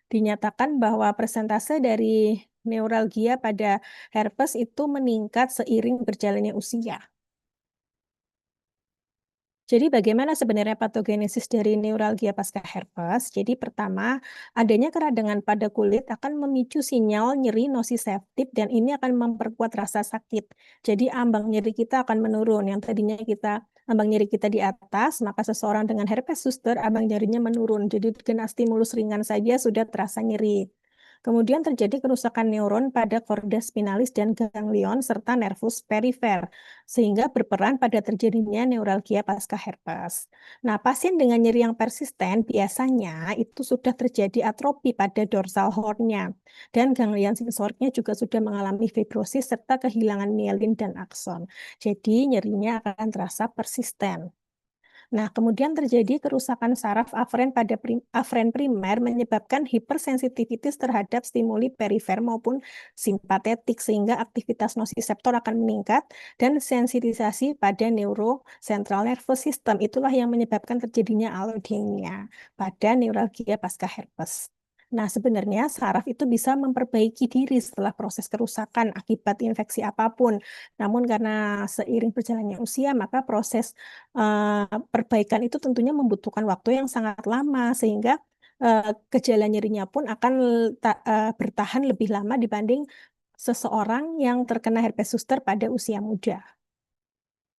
[SPEAKER 1] Dinyatakan bahwa persentase dari neuralgia pada herpes itu meningkat seiring berjalannya usia. Jadi bagaimana sebenarnya patogenesis dari neuralgia pasca herpes? Jadi pertama, adanya keradangan pada kulit akan memicu sinyal nyeri nociceptif, dan ini akan memperkuat rasa sakit. Jadi ambang nyeri kita akan menurun. Yang tadinya ambang nyeri kita di atas, maka seseorang dengan herpes zoster ambang nyerinya menurun. Jadi kena stimulus ringan saja sudah terasa nyeri. Kemudian terjadi kerusakan neuron pada korda spinalis dan ganglion serta nervus perifer, sehingga berperan pada terjadinya neuralgia pasca herpes. Nah, pasien dengan nyeri yang persisten biasanya itu sudah terjadi atrofi pada dorsal hornnya, dan ganglion sensoriknya juga sudah mengalami fibrosis serta kehilangan mielin dan akson. Jadi nyerinya akan terasa persisten. Nah, kemudian terjadi kerusakan saraf afren pada afren primer menyebabkan hipersensitivitas terhadap stimuli perifer maupun simpatetik, sehingga aktivitas nociceptor akan meningkat dan sensitisasi pada neurocentral nervous system. Itulah yang menyebabkan terjadinya allodynia pada neuralgia pasca herpes. Nah, sebenarnya saraf itu bisa memperbaiki diri setelah proses kerusakan akibat infeksi apapun. Namun karena seiring berjalannya usia, maka proses perbaikan itu tentunya membutuhkan waktu yang sangat lama, sehingga gejala nyerinya pun akan bertahan lebih lama dibanding seseorang yang terkena herpes zoster pada usia muda.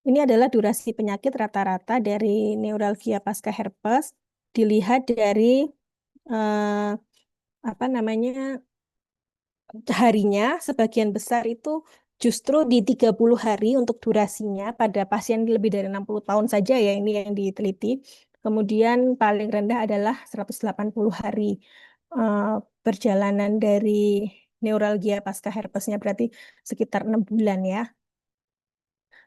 [SPEAKER 1] Ini adalah durasi penyakit rata-rata dari neuralgia pasca herpes dilihat dari eh, apa namanya harinya. Sebagian besar itu justru di 30 hari untuk durasinya pada pasien lebih dari 60 tahun saja ya ini yang diteliti. Kemudian paling rendah adalah 180 hari eh, perjalanan dari neuralgia pasca herpesnya, berarti sekitar 6 bulan ya.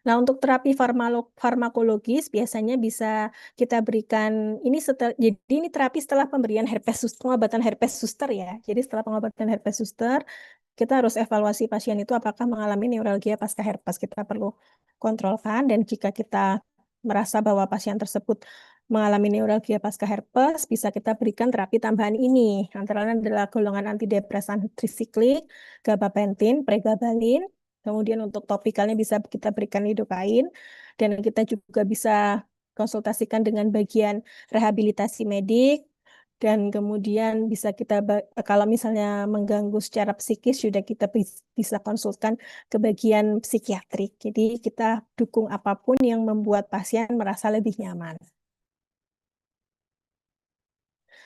[SPEAKER 1] Nah, untuk terapi farmakologis biasanya bisa kita berikan ini setelah, jadi ini terapi setelah pemberian herpes pengobatan herpes suster ya. Jadi setelah pengobatan herpes suster, kita harus evaluasi pasien itu apakah mengalami neuralgia pasca herpes. Kita perlu kontrolkan, dan jika kita merasa bahwa pasien tersebut mengalami neuralgia pasca herpes, bisa kita berikan terapi tambahan ini. Antara lain adalah golongan antidepresan trisiklik, gabapentin, pregabalin. Kemudian untuk topikalnya bisa kita berikan lidocaine, dan kita juga bisa konsultasikan dengan bagian rehabilitasi medik, dan kemudian bisa kita kalau misalnya mengganggu secara psikis sudah kita bisa konsulkan ke bagian psikiatrik. Jadi kita dukung apapun yang membuat pasien merasa lebih nyaman.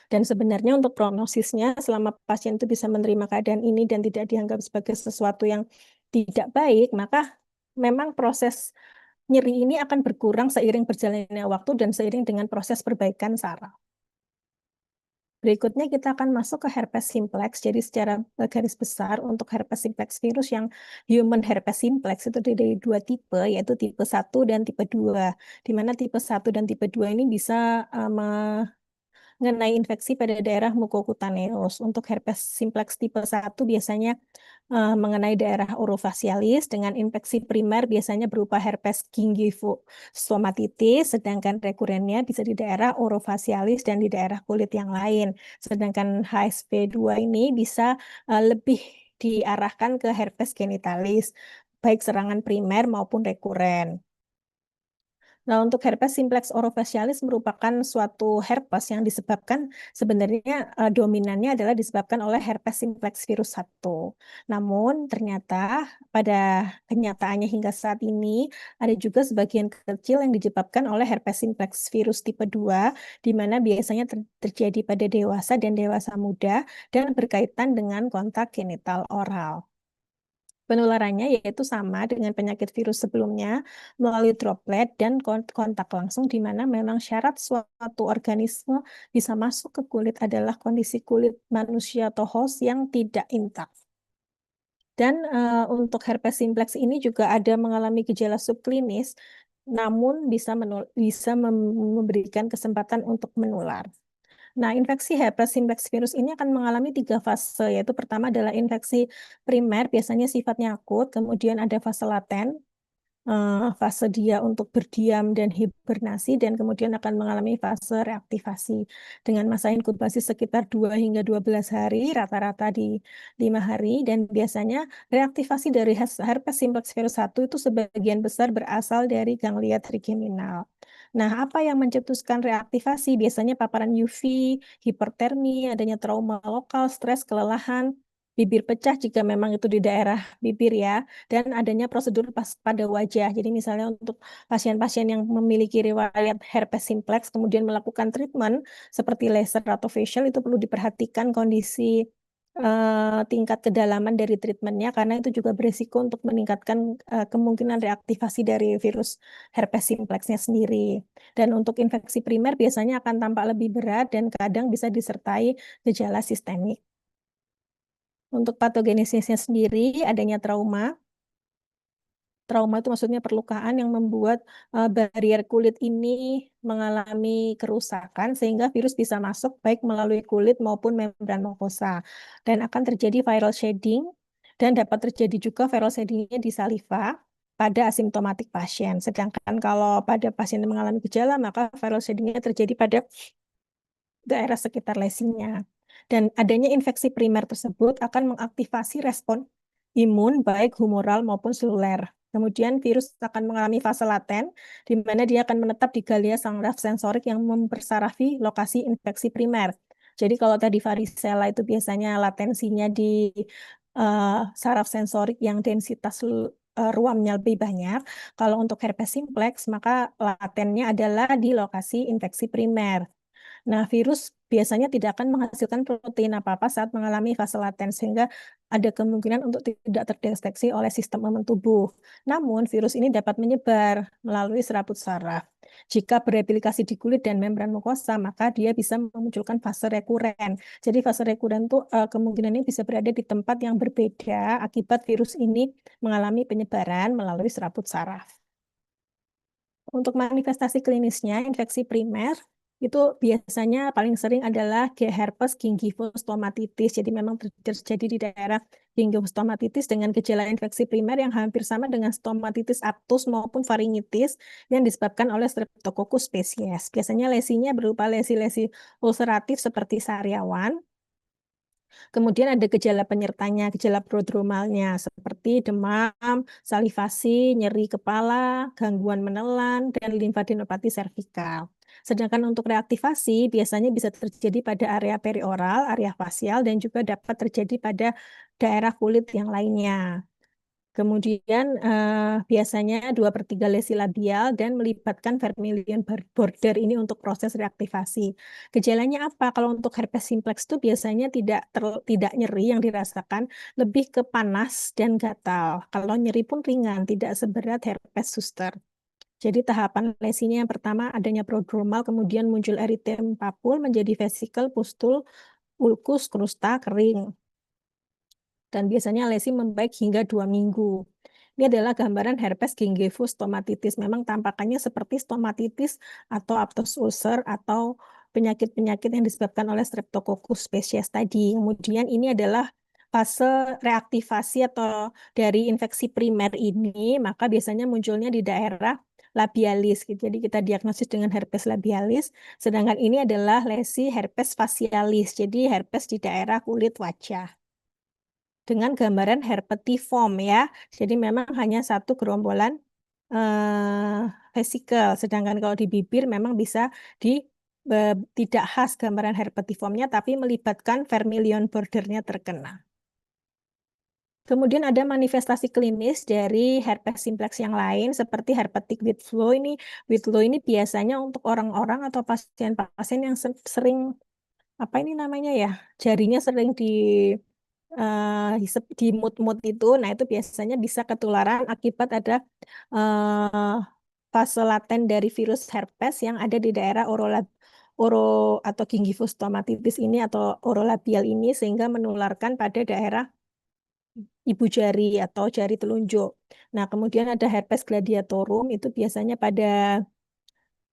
[SPEAKER 1] Dan sebenarnya untuk prognosisnya, selama pasien itu bisa menerima keadaan ini dan tidak dianggap sebagai sesuatu yang tidak baik, maka memang proses nyeri ini akan berkurang seiring berjalannya waktu dan seiring dengan proses perbaikan saraf. Berikutnya kita akan masuk ke herpes simplex. Jadi secara garis besar untuk herpes simplex virus yang human herpes simplex itu dari dua tipe, yaitu tipe 1 dan tipe 2. Di mana tipe 1 dan tipe 2 ini bisa mengenai infeksi pada daerah mukokutaneus. Untuk herpes simplex tipe 1 biasanya mengenai daerah orofacialis dengan infeksi primer biasanya berupa herpes gingivostomatitis, sedangkan rekurennya bisa di daerah orofacialis dan di daerah kulit yang lain. Sedangkan HSV2 ini bisa lebih diarahkan ke herpes genitalis, baik serangan primer maupun rekuren. Nah, untuk herpes simplex orofacialis merupakan suatu herpes yang disebabkan sebenarnya dominannya adalah disebabkan oleh herpes simplex virus 1. Namun ternyata pada kenyataannya hingga saat ini ada juga sebagian kecil yang disebabkan oleh herpes simplex virus tipe 2, di mana biasanya terjadi pada dewasa dan dewasa muda dan berkaitan dengan kontak genital oral. Penularannya yaitu sama dengan penyakit virus sebelumnya melalui droplet dan kontak langsung, di mana memang syarat suatu organisme bisa masuk ke kulit adalah kondisi kulit manusia atau host yang tidak intak. Dan untuk herpes simplex ini juga ada mengalami gejala subklinis, namun bisa memberikan kesempatan untuk menular. Nah, infeksi herpes simplex virus ini akan mengalami 3 fase, yaitu pertama adalah infeksi primer, biasanya sifatnya akut, kemudian ada fase laten, fase dia untuk berdiam dan hibernasi, dan kemudian akan mengalami fase reaktivasi dengan masa inkubasi sekitar 2 hingga 12 hari, rata-rata di 5 hari, dan biasanya reaktivasi dari herpes simplex virus 1 itu sebagian besar berasal dari ganglia trigeminal. Nah, apa yang mencetuskan reaktivasi? Biasanya paparan UV, hipertermi, adanya trauma lokal, stres, kelelahan, bibir pecah jika memang itu di daerah bibir ya, dan adanya prosedur pada wajah. Jadi misalnya untuk pasien-pasien yang memiliki riwayat herpes simplex kemudian melakukan treatment seperti laser atau facial, itu perlu diperhatikan kondisi tingkat kedalaman dari treatmentnya, karena itu juga berisiko untuk meningkatkan kemungkinan reaktivasi dari virus herpes simplexnya sendiri. Dan untuk infeksi primer biasanya akan tampak lebih berat dan kadang bisa disertai gejala sistemik. Untuk patogenesisnya sendiri adanya trauma. Trauma itu maksudnya perlukaan yang membuat barrier kulit ini mengalami kerusakan sehingga virus bisa masuk baik melalui kulit maupun membran mukosa. Dan akan terjadi viral shedding, dan dapat terjadi juga viral sheddingnya di saliva pada asimptomatik pasien. Sedangkan kalau pada pasien yang mengalami gejala, maka viral sheddingnya terjadi pada daerah sekitar lesinya. Dan adanya infeksi primer tersebut akan mengaktifasi respon imun baik humoral maupun seluler. Kemudian virus akan mengalami fase laten, di mana dia akan menetap di glia saraf sensorik yang mempersarafi lokasi infeksi primer. Jadi kalau tadi varicella itu biasanya latensinya di saraf sensorik yang densitas ruamnya lebih banyak. Kalau untuk herpes simplex, maka latennya adalah di lokasi infeksi primer. Nah, virus biasanya tidak akan menghasilkan protein apa-apa saat mengalami fase laten, sehingga ada kemungkinan untuk tidak terdeteksi oleh sistem imun tubuh. Namun, virus ini dapat menyebar melalui serabut saraf. Jika bereplikasi di kulit dan membran mukosa, maka dia bisa memunculkan fase rekuren. Jadi, fase rekuren itu kemungkinannya bisa berada di tempat yang berbeda akibat virus ini mengalami penyebaran melalui serabut saraf. Untuk manifestasi klinisnya, infeksi primer itu biasanya paling sering adalah herpes gingivostomatitis. Jadi memang terjadi di daerah gingivostomatitis dengan gejala infeksi primer yang hampir sama dengan stomatitis aktus maupun faringitis yang disebabkan oleh Streptococcus species. Biasanya lesinya berupa lesi-lesi ulceratif seperti sariawan. Kemudian ada gejala penyertanya, gejala prodromalnya seperti demam, salivasi, nyeri kepala, gangguan menelan, dan limfadenopati servikal. Sedangkan untuk reaktivasi biasanya bisa terjadi pada area perioral, area fasial, dan juga dapat terjadi pada daerah kulit yang lainnya. Kemudian biasanya 2/3 lesi labial dan melibatkan vermilion border ini untuk proses reaktivasi. Gejalanya apa? Kalau untuk herpes simplex itu biasanya tidak nyeri yang dirasakan, lebih ke panas dan gatal. Kalau nyeri pun ringan, tidak seberat herpes zoster. Jadi tahapan lesinya yang pertama adanya prodromal, kemudian muncul eritem papul menjadi vesikel, pustul, ulkus, krusta, kering. Dan biasanya lesi membaik hingga 2 minggu. Ini adalah gambaran herpes gingival stomatitis. Memang tampakannya seperti stomatitis atau aphthous ulcer atau penyakit-penyakit yang disebabkan oleh Streptococcus species tadi. Kemudian ini adalah fase reaktivasi atau dari infeksi primer ini, maka biasanya munculnya di daerah labialis. Jadi kita diagnosis dengan herpes labialis, sedangkan ini adalah lesi herpes facialis, jadi herpes di daerah kulit wajah dengan gambaran herpetiform ya. Jadi memang hanya satu gerombolan vesikel. Sedangkan kalau di bibir memang bisa tidak khas gambaran herpetiformnya, tapi melibatkan vermilion bordernya terkena. Kemudian ada manifestasi klinis dari herpes simplex yang lain seperti herpetic with flow ini. With flow ini biasanya untuk orang-orang atau pasien-pasien yang sering apa ini namanya ya, jarinya sering di mood-mood itu. Nah, itu biasanya bisa ketularan akibat ada fase laten dari virus herpes yang ada di daerah oro atau gingivostomatitis ini atau orolabial ini, sehingga menularkan pada daerah ibu jari atau jari telunjuk. Nah, kemudian ada herpes gladiatorum, itu biasanya pada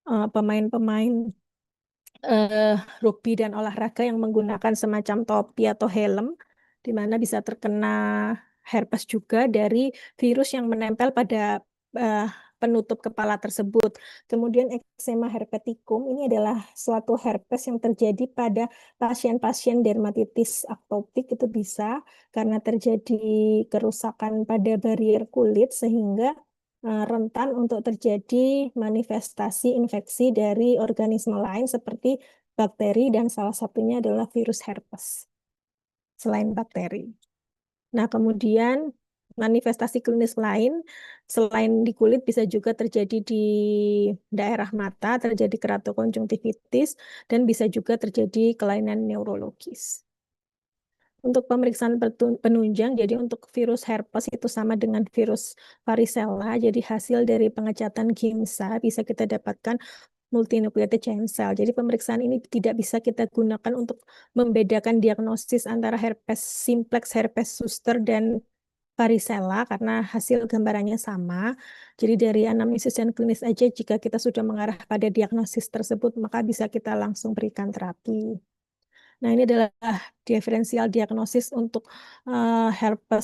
[SPEAKER 1] pemain-pemain rugby dan olahraga yang menggunakan semacam topi atau helm, di mana bisa terkena herpes juga dari virus yang menempel pada eh, penutup kepala tersebut. Kemudian eksema herpeticum ini adalah suatu herpes yang terjadi pada pasien-pasien dermatitis aktopik, itu bisa karena terjadi kerusakan pada barier kulit sehingga rentan untuk terjadi manifestasi infeksi dari organisme lain seperti bakteri, dan salah satunya adalah virus herpes selain bakteri. Nah, kemudian manifestasi klinis lain selain di kulit bisa juga terjadi di daerah mata, terjadi keratokonjungtivitis, dan bisa juga terjadi kelainan neurologis. Untuk pemeriksaan penunjang, jadi untuk virus herpes itu sama dengan virus varicella. Jadi hasil dari pengecatan GIMSA bisa kita dapatkan multinucleated giant cell. Jadi pemeriksaan ini tidak bisa kita gunakan untuk membedakan diagnosis antara herpes simplex, herpes zoster, dan varicella karena hasil gambarannya sama. Jadi dari anamnesis dan klinis aja, jika kita sudah mengarah pada diagnosis tersebut, maka bisa kita langsung berikan terapi. Nah, ini adalah diferensial diagnosis untuk herpes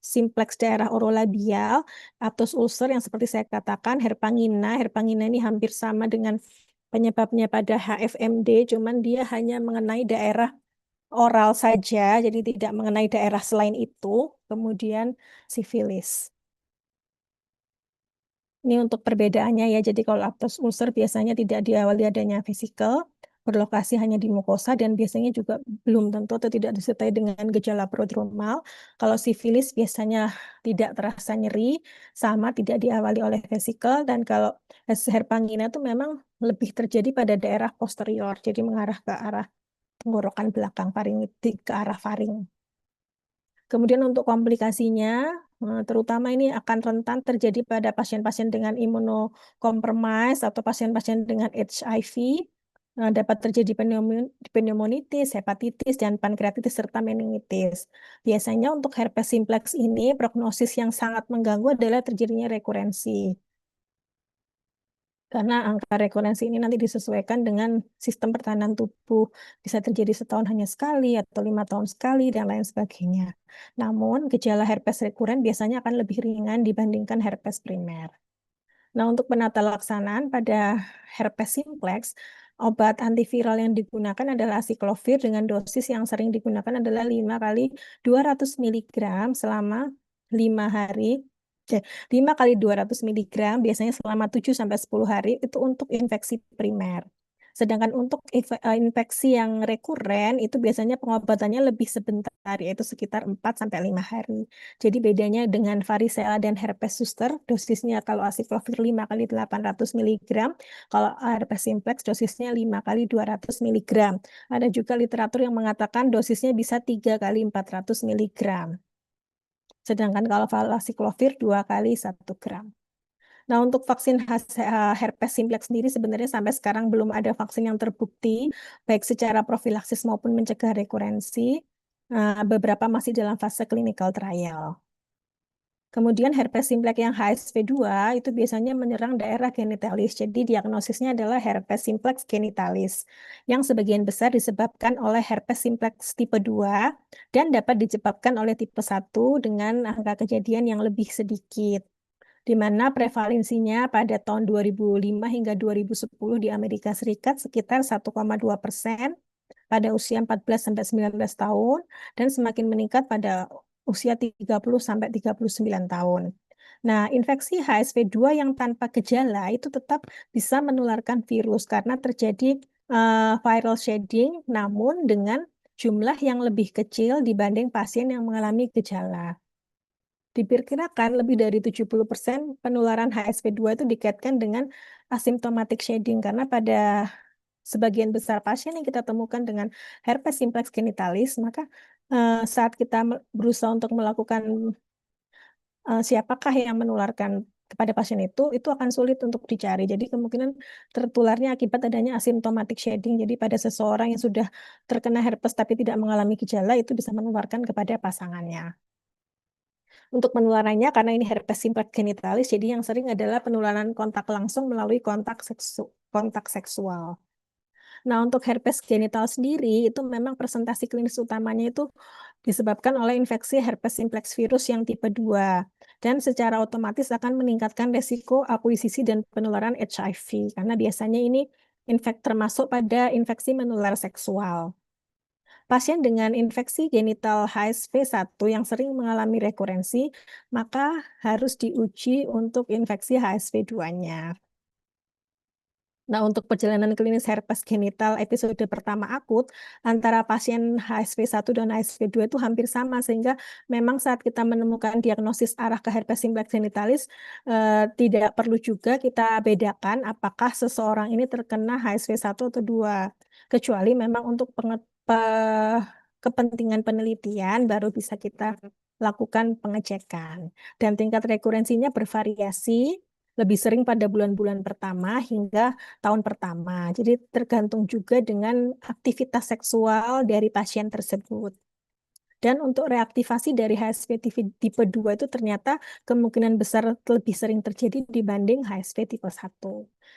[SPEAKER 1] simplex daerah orolabial, aphthous ulcer yang seperti saya katakan, herpangina. Herpangina ini hampir sama dengan penyebabnya pada HFMD, cuman dia hanya mengenai daerah oral saja, jadi tidak mengenai daerah selain itu. Kemudian sifilis. Ini untuk perbedaannya ya. Jadi kalau aphthous ulcer biasanya tidak diawali adanya vesikel. berlokasi hanya di mukosa dan biasanya juga belum tentu atau tidak disertai dengan gejala prodromal. Kalau sifilis biasanya tidak terasa nyeri, sama tidak diawali oleh vesikel, dan kalau herpangina itu memang lebih terjadi pada daerah posterior, jadi mengarah ke arah tenggorokan belakang faringitis, ke arah faring. Kemudian untuk komplikasinya, terutama ini akan rentan terjadi pada pasien-pasien dengan imunokompromis atau pasien-pasien dengan HIV. Dapat terjadi pneumonitis, hepatitis, dan pankreatitis serta meningitis. Biasanya untuk herpes simplex ini prognosis yang sangat mengganggu adalah terjadinya rekurensi. Karena angka rekurensi ini nanti disesuaikan dengan sistem pertahanan tubuh. Bisa terjadi setahun hanya sekali atau 5 tahun sekali dan lain sebagainya. Namun gejala herpes rekuren biasanya akan lebih ringan dibandingkan herpes primer. Nah, untuk penata laksanaan pada herpes simplex, obat antiviral yang digunakan adalah acyclovir dengan dosis yang sering digunakan adalah 5 kali 200 mg selama 5 hari. 5 kali 200 mg biasanya selama 7 sampai 10 hari itu untuk infeksi primer. Sedangkan untuk infeksi yang rekuren itu biasanya pengobatannya lebih sebentar, yaitu sekitar 4 sampai 5 hari. Jadi bedanya dengan varicella dan herpes zoster, dosisnya kalau acyclovir 5 kali 800 mg, kalau herpes simplex dosisnya 5 kali 200 mg. Ada juga literatur yang mengatakan dosisnya bisa 3 kali 400 mg. Sedangkan kalau acyclovir 2 kali 1 gram. Nah, untuk vaksin herpes simplex sendiri sebenarnya sampai sekarang belum ada vaksin yang terbukti, baik secara profilaksis maupun mencegah rekurensi. Beberapa masih dalam fase clinical trial. Kemudian herpes simplex yang HSV2 itu biasanya menyerang daerah genitalis. Jadi diagnosisnya adalah herpes simplex genitalis yang sebagian besar disebabkan oleh herpes simplex tipe 2 dan dapat disebabkan oleh tipe 1 dengan angka kejadian yang lebih sedikit, di mana prevalensinya pada tahun 2005 hingga 2010 di Amerika Serikat sekitar 1,2% pada usia 14-19 tahun dan semakin meningkat pada usia 30-39 tahun. Nah, infeksi HSV2 yang tanpa gejala itu tetap bisa menularkan virus karena terjadi viral shedding, namun dengan jumlah yang lebih kecil dibanding pasien yang mengalami gejala. Diperkirakan lebih dari 70% penularan HSV2 itu dikaitkan dengan asymptomatic shedding karena pada sebagian besar pasien yang kita temukan dengan herpes simplex genitalis, maka saat kita berusaha untuk melakukan siapakah yang menularkan kepada pasien itu akan sulit untuk dicari. Jadi kemungkinan tertularnya akibat adanya asymptomatic shedding. Jadi pada seseorang yang sudah terkena herpes tapi tidak mengalami gejala itu bisa menularkan kepada pasangannya. Untuk penularannya, karena ini herpes simplex genitalis, jadi yang sering adalah penularan kontak langsung melalui kontak seksual. Nah, untuk herpes genital sendiri, itu memang presentasi klinis utamanya itu disebabkan oleh infeksi herpes simplex virus yang tipe 2, dan secara otomatis akan meningkatkan resiko akuisisi dan penularan HIV, karena biasanya ini termasuk pada infeksi menular seksual. Pasien dengan infeksi genital HSV1 yang sering mengalami rekurensi, maka harus diuji untuk infeksi HSV2-nya. Nah, untuk perjalanan klinis herpes genital episode pertama akut, antara pasien HSV1 dan HSV2 itu hampir sama, sehingga memang saat kita menemukan diagnosis arah ke herpes simplex genitalis, tidak perlu juga kita bedakan apakah seseorang ini terkena HSV1 atau 2, kecuali memang untuk kepentingan penelitian baru bisa kita lakukan pengecekan. Dan tingkat rekurensinya bervariasi, lebih sering pada bulan-bulan pertama hingga tahun pertama. Jadi tergantung juga dengan aktivitas seksual dari pasien tersebut. Dan untuk reaktivasi dari HSV tipe 2 itu ternyata kemungkinan besar lebih sering terjadi dibanding HSV tipe 1.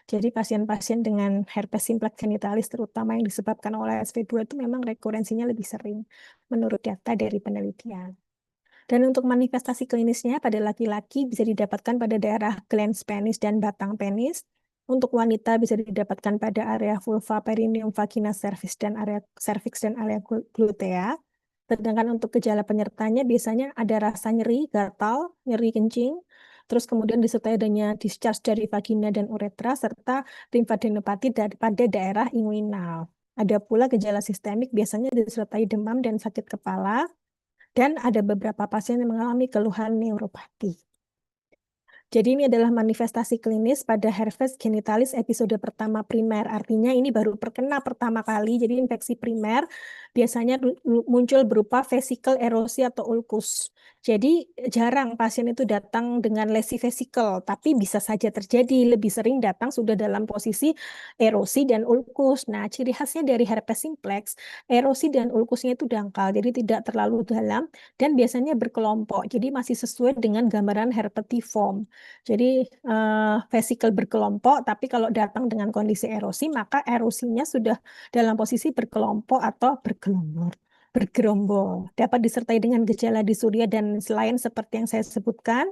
[SPEAKER 1] Jadi pasien-pasien dengan herpes simplex genitalis terutama yang disebabkan oleh HSV2 itu memang rekurensinya lebih sering menurut data dari penelitian. Dan untuk manifestasi klinisnya pada laki-laki bisa didapatkan pada daerah glans penis dan batang penis. Untuk wanita bisa didapatkan pada area vulva, perineum, vagina, cervix dan area glutea. Sedangkan untuk gejala penyertanya biasanya ada rasa nyeri, gatal, nyeri kencing, terus kemudian disertai adanya discharge dari vagina dan uretra, serta limfadenopati pada daerah inguinal. Ada pula gejala sistemik biasanya disertai demam dan sakit kepala, dan ada beberapa pasien yang mengalami keluhan neuropati. Jadi ini adalah manifestasi klinis pada herpes genitalis episode pertama primer. Artinya ini baru terkena pertama kali. Jadi infeksi primer biasanya muncul berupa vesikel erosi atau ulkus. Jadi jarang pasien itu datang dengan lesi vesikel, tapi bisa saja terjadi. Lebih sering datang sudah dalam posisi erosi dan ulkus. Nah, ciri khasnya dari herpes simplex, erosi dan ulkusnya itu dangkal, jadi tidak terlalu dalam dan biasanya berkelompok. Jadi masih sesuai dengan gambaran herpetiform. Jadi vesikel berkelompok, tapi kalau datang dengan kondisi erosi, maka erosinya sudah dalam posisi berkelompok atau bergelombol. Bergerombol dapat disertai dengan gejala disuria dan selain seperti yang saya sebutkan.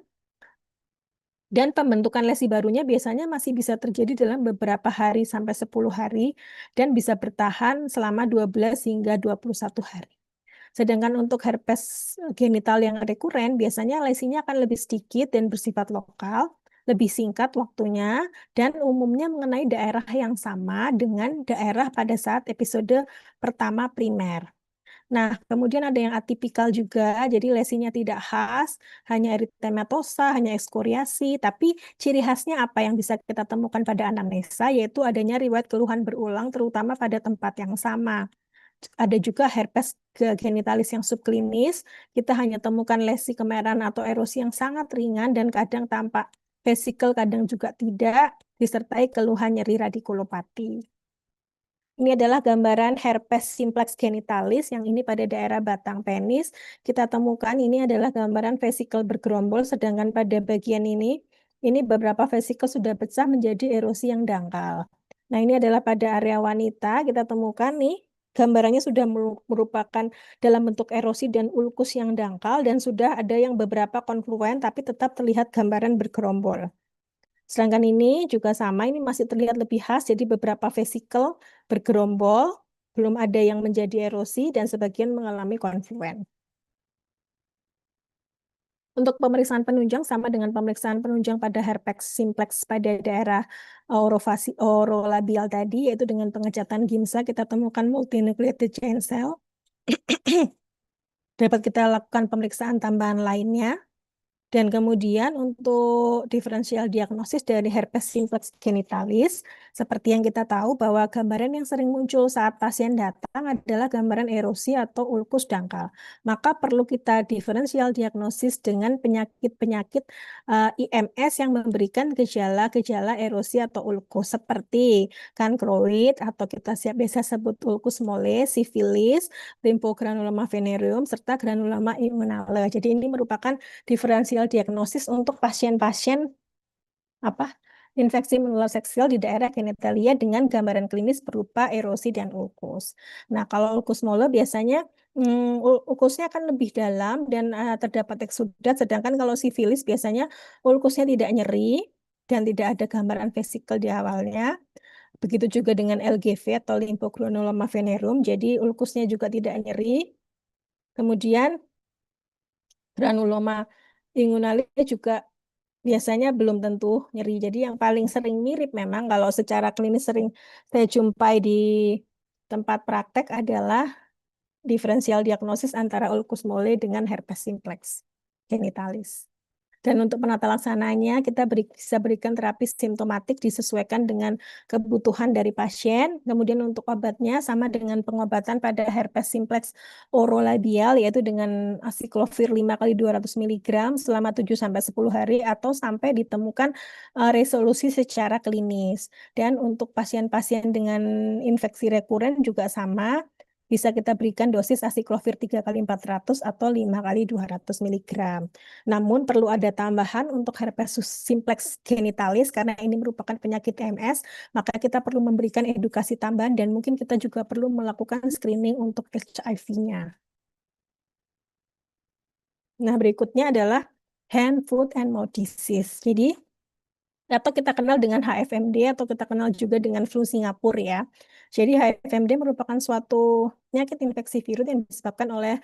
[SPEAKER 1] Dan pembentukan lesi barunya biasanya masih bisa terjadi dalam beberapa hari sampai 10 hari dan bisa bertahan selama 12 hingga 21 hari. Sedangkan untuk herpes genital yang rekuren, biasanya lesinya akan lebih sedikit dan bersifat lokal, lebih singkat waktunya, dan umumnya mengenai daerah yang sama dengan daerah pada saat episode pertama primer. Nah, kemudian ada yang atipikal juga, jadi lesinya tidak khas, hanya eritematosa, hanya ekskoriasi, tapi ciri khasnya apa yang bisa kita temukan pada anamnesa, yaitu adanya riwayat keluhan berulang, terutama pada tempat yang sama. Ada juga herpes genitalis yang subklinis, kita hanya temukan lesi kemerahan atau erosi yang sangat ringan dan kadang tampak vesikel, kadang juga tidak, disertai keluhan nyeri radikulopati. Ini adalah gambaran herpes simplex genitalis yang ini pada daerah batang penis. Kita temukan ini adalah gambaran vesikel bergerombol, sedangkan pada bagian ini beberapa vesikel sudah pecah menjadi erosi yang dangkal. Nah, ini adalah pada area wanita, kita temukan nih, gambarannya sudah merupakan dalam bentuk erosi dan ulkus yang dangkal, dan sudah ada yang beberapa konfluen, tapi tetap terlihat gambaran bergerombol. Sedangkan ini juga sama, ini masih terlihat lebih khas, jadi beberapa vesikel bergerombol, belum ada yang menjadi erosi, dan sebagian mengalami konfluen. Untuk pemeriksaan penunjang sama dengan pemeriksaan penunjang pada herpes simplex pada daerah orolabial tadi, yaitu dengan pengecatan gimsa, kita temukan multinucleated chain cell. Dapat kita lakukan pemeriksaan tambahan lainnya. Dan kemudian untuk diferensial diagnosis dari herpes simplex genitalis, seperti yang kita tahu bahwa gambaran yang sering muncul saat pasien datang adalah gambaran erosi atau ulkus dangkal. Maka perlu kita diferensial diagnosis dengan penyakit-penyakit IMS yang memberikan gejala-gejala erosi atau ulkus seperti kankroid atau kita biasa sebut ulkus mole, sifilis, lymphogranuloma venereum, serta granuloma immunale. Jadi ini merupakan diferensial diagnosis untuk pasien-pasien infeksi menular seksual di daerah genitalia dengan gambaran klinis berupa erosi dan ulkus. Nah, kalau ulkus mole biasanya ulkusnya akan lebih dalam dan terdapat eksudat, sedangkan kalau sifilis biasanya ulkusnya tidak nyeri dan tidak ada gambaran vesikel di awalnya. Begitu juga dengan LGV atau lymphogranuloma venereum, jadi ulkusnya juga tidak nyeri. Kemudian granuloma inguinale juga biasanya belum tentu nyeri. Jadi yang paling sering mirip memang kalau secara klinis sering saya jumpai di tempat praktek adalah diferensial diagnosis antara ulkus mole dengan herpes simplex genitalis. Dan untuk penata laksananya, kita bisa berikan terapi simptomatik disesuaikan dengan kebutuhan dari pasien. Kemudian untuk obatnya sama dengan pengobatan pada herpes simplex orolabial, yaitu dengan asiklovir 5 kali 200 mg selama 7-10 hari atau sampai ditemukan resolusi secara klinis. Dan untuk pasien-pasien dengan infeksi rekuren juga sama, bisa kita berikan dosis asiklovir 3 kali 400 atau 5 kali 200 mg. Namun perlu ada tambahan untuk herpes simplex genitalis karena ini merupakan penyakit MS, maka kita perlu memberikan edukasi tambahan dan mungkin kita juga perlu melakukan screening untuk HIV-nya. Nah, berikutnya adalah hand, foot, and mouth disease. Jadi, atau kita kenal dengan HFMD atau kita kenal juga dengan flu Singapura ya. Jadi HFMD merupakan suatu penyakit infeksi virus yang disebabkan oleh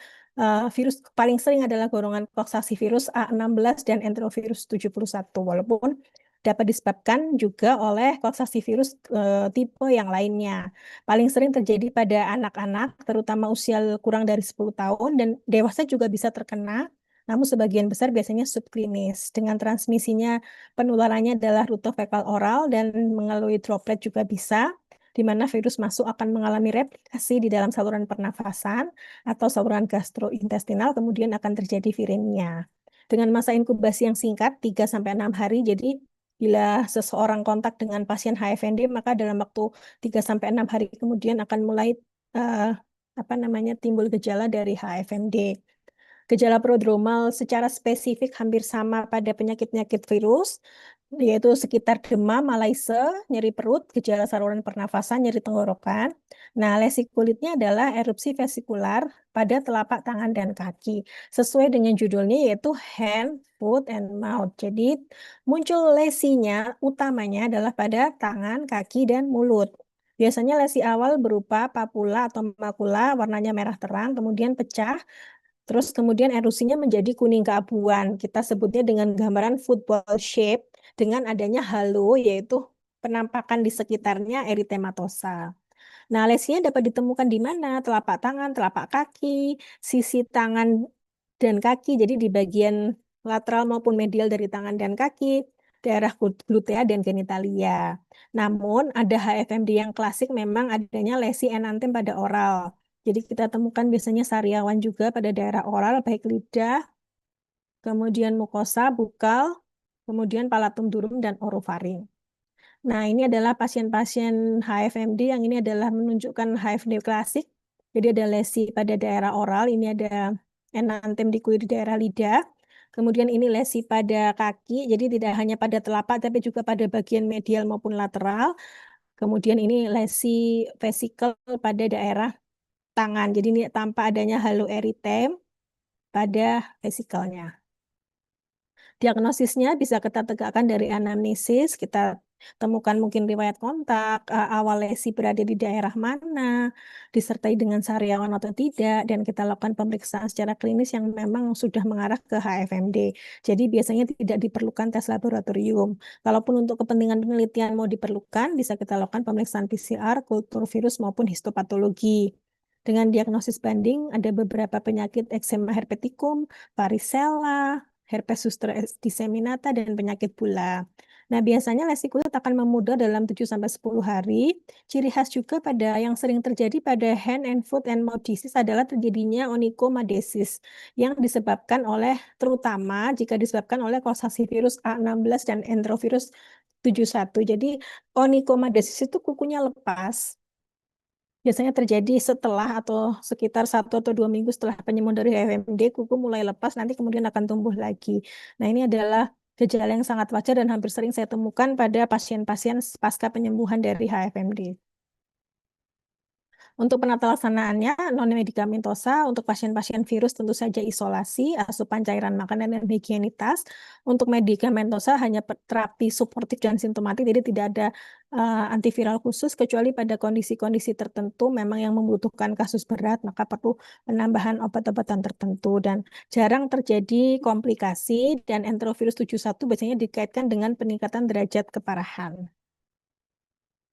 [SPEAKER 1] virus paling sering adalah golongan koksasi virus A16 dan enterovirus 71. Walaupun dapat disebabkan juga oleh koaksasi virus tipe yang lainnya. Paling sering terjadi pada anak-anak, terutama usia kurang dari 10 tahun, dan dewasa juga bisa terkena, namun sebagian besar biasanya subklinis. Dengan transmisinya, penularannya adalah rute fekal oral dan melalui droplet juga bisa, di mana virus masuk akan mengalami replikasi di dalam saluran pernafasan atau saluran gastrointestinal, kemudian akan terjadi viremia. Dengan masa inkubasi yang singkat, 3 sampai 6 hari, jadi bila seseorang kontak dengan pasien HFND, maka dalam waktu 3 sampai 6 hari kemudian akan mulai eh, timbul gejala dari HFND. Gejala prodromal secara spesifik hampir sama pada penyakit-penyakit virus, yaitu sekitar demam, malaise, nyeri perut, gejala saluran pernafasan, nyeri tenggorokan. Nah, lesi kulitnya adalah erupsi vesikular pada telapak tangan dan kaki. Sesuai dengan judulnya yaitu hand, foot, and mouth. Jadi, muncul lesinya utamanya adalah pada tangan, kaki, dan mulut. Biasanya lesi awal berupa papula atau makula, warnanya merah terang, kemudian pecah. Terus kemudian erusinya menjadi kuning keabuan. Kita sebutnya dengan gambaran football shape dengan adanya halo, yaitu penampakan di sekitarnya eritematosa. Nah, lesinya dapat ditemukan di mana? Telapak tangan, telapak kaki, sisi tangan dan kaki. Jadi di bagian lateral maupun medial dari tangan dan kaki, daerah glutea dan genitalia. Namun ada HFMD yang klasik memang adanya lesi enantem pada oral. Jadi kita temukan biasanya sariawan juga pada daerah oral, baik lidah, kemudian mukosa, bukal, kemudian palatum durum dan orofaring. Nah, ini adalah pasien-pasien HFMD yang ini adalah menunjukkan HFD klasik. Jadi ada lesi pada daerah oral, ini ada enantem di kulit di daerah lidah. Kemudian ini lesi pada kaki, jadi tidak hanya pada telapak tapi juga pada bagian medial maupun lateral. Kemudian ini lesi vesikel pada daerah tangan. Jadi ini tanpa adanya halo eritem pada vesikelnya. Diagnosisnya bisa kita tegakkan dari anamnesis, kita temukan mungkin riwayat kontak, awal lesi berada di daerah mana, disertai dengan sariawan atau tidak, dan kita lakukan pemeriksaan secara klinis yang memang sudah mengarah ke HFMD. Jadi biasanya tidak diperlukan tes laboratorium. Kalaupun untuk kepentingan penelitian mau diperlukan, bisa kita lakukan pemeriksaan PCR, kultur virus maupun histopatologi. Dengan diagnosis banding, ada beberapa penyakit eksema herpetikum, varicella, herpes zoster disseminata, dan penyakit bula. Nah, biasanya lesi kulit akan memudar dalam 7-10 hari. Ciri khas juga pada yang sering terjadi pada hand and foot and mouth disease adalah terjadinya onychomadesis yang disebabkan oleh, terutama jika disebabkan oleh koaksasi virus A16 dan enterovirus 71. Jadi, onychomadesis itu kukunya lepas. Biasanya terjadi setelah atau sekitar 1 atau 2 minggu setelah penyembuhan dari HFMD, kuku mulai lepas, nanti kemudian akan tumbuh lagi. Nah, ini adalah gejala yang sangat wajar dan hampir sering saya temukan pada pasien-pasien pasca penyembuhan dari HFMD. Untuk penata laksanaannya, non-medikamentosa untuk pasien-pasien virus tentu saja isolasi, asupan cairan makanan dan higienitas. Untuk medikamentosa hanya terapi suportif dan simptomatik, jadi tidak ada antiviral khusus, kecuali pada kondisi-kondisi tertentu memang yang membutuhkan kasus berat, maka perlu penambahan obat-obatan tertentu. Dan jarang terjadi komplikasi, dan enterovirus 71 biasanya dikaitkan dengan peningkatan derajat keparahan.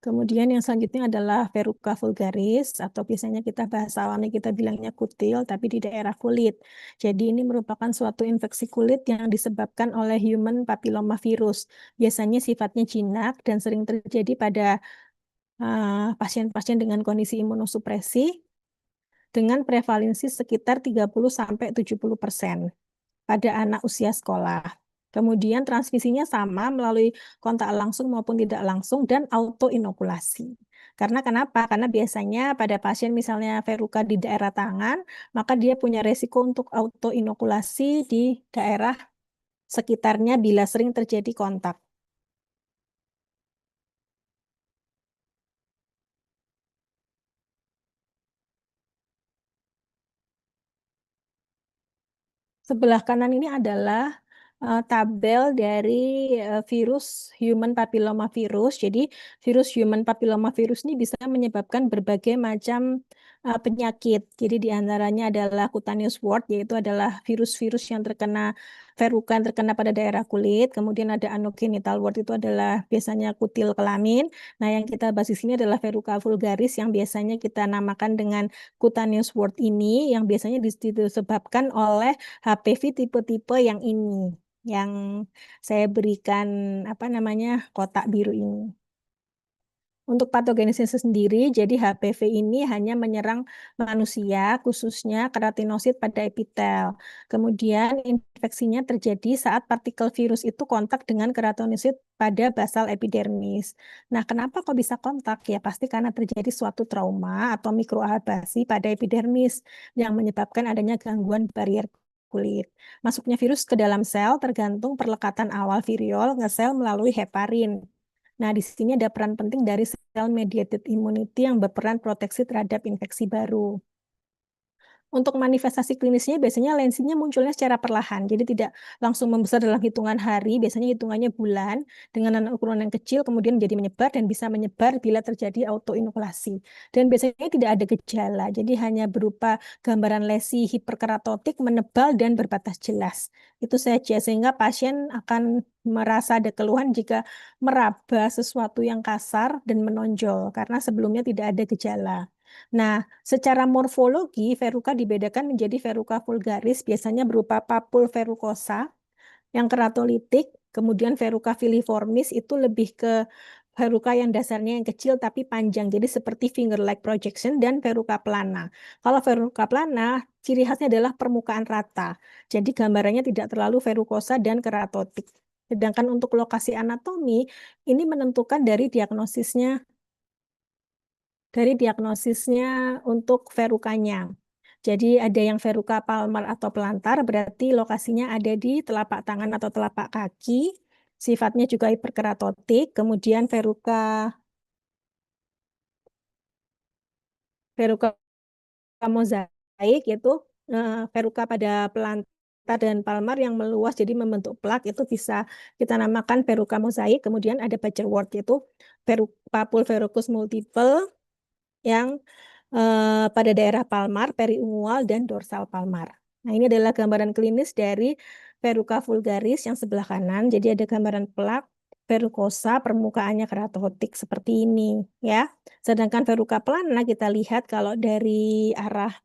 [SPEAKER 1] Kemudian yang selanjutnya adalah verruca vulgaris, atau biasanya kita bahasa awamnya kita bilangnya kutil, tapi di daerah kulit. Jadi ini merupakan suatu infeksi kulit yang disebabkan oleh human papillomavirus. Biasanya sifatnya jinak dan sering terjadi pada pasien-pasien dengan kondisi imunosupresi dengan prevalensi sekitar 30-70% pada anak usia sekolah. Kemudian transmisinya sama melalui kontak langsung maupun tidak langsung dan autoinokulasi. Karena kenapa? Karena biasanya pada pasien misalnya verruca di daerah tangan, maka dia punya resiko untuk autoinokulasi di daerah sekitarnya bila sering terjadi kontak. Sebelah kanan ini adalah tabel dari virus human papillomavirus. Jadi virus human papillomavirus ini bisa menyebabkan berbagai macam penyakit. Jadi di antaranya adalah cutaneous wart, yaitu adalah virus-virus yang terkena verruca yang terkena pada daerah kulit. Kemudian ada anogenital wart, itu adalah biasanya kutil kelamin. Nah, yang kita bahas di sini adalah verruca vulgaris yang biasanya kita namakan dengan cutaneous wart ini, yang biasanya disebabkan oleh HPV tipe-tipe yang ini, yang saya berikan apa namanya kotak biru ini. Untuk patogenesis sendiri, jadi HPV ini hanya menyerang manusia, khususnya keratinosit pada epitel. Kemudian infeksinya terjadi saat partikel virus itu kontak dengan keratinosit pada basal epidermis. Nah, kenapa kok bisa kontak? Ya pasti karena terjadi suatu trauma atau mikroabrasi pada epidermis yang menyebabkan adanya gangguan barier kulit. Masuknya virus ke dalam sel tergantung perlekatan awal viriol nge-sel melalui heparin. Nah, di sini ada peran penting dari cell mediated immunity yang berperan proteksi terhadap infeksi baru. Untuk manifestasi klinisnya biasanya lensinya munculnya secara perlahan, jadi tidak langsung membesar dalam hitungan hari, biasanya hitungannya bulan, dengan ukuran yang kecil, kemudian menjadi menyebar dan bisa menyebar bila terjadi autoinokulasi. Dan biasanya tidak ada gejala, jadi hanya berupa gambaran lesi hiperkeratotik, menebal, dan berbatas jelas. Itu saja, sehingga pasien akan merasa ada keluhan jika meraba sesuatu yang kasar dan menonjol, karena sebelumnya tidak ada gejala. Nah, secara morfologi, verruca dibedakan menjadi verruca vulgaris, biasanya berupa papul verrucosa yang keratolitik, kemudian verruca filiformis itu lebih ke verruca yang dasarnya yang kecil tapi panjang, jadi seperti finger-like projection, dan verruca plana. Kalau verruca plana, ciri khasnya adalah permukaan rata, jadi gambarannya tidak terlalu verrucosa dan keratotik. Sedangkan untuk lokasi anatomi, ini menentukan dari diagnosisnya untuk verukanya. Jadi ada yang veruca palmar atau plantar, berarti lokasinya ada di telapak tangan atau telapak kaki. Sifatnya juga hiperkeratotik. Kemudian veruca mozaik yaitu veruca pada plantar dan palmar yang meluas jadi membentuk plak, itu bisa kita namakan veruca mozaik. Kemudian ada Butcherworth yaitu papul verrucous multiple yang pada daerah palmar, periungual, dan dorsal palmar. Nah, ini adalah gambaran klinis dari verruca vulgaris yang sebelah kanan. Jadi ada gambaran plak, verrucosa, permukaannya keratotik seperti ini, ya. Sedangkan verruca plana kita lihat kalau dari arah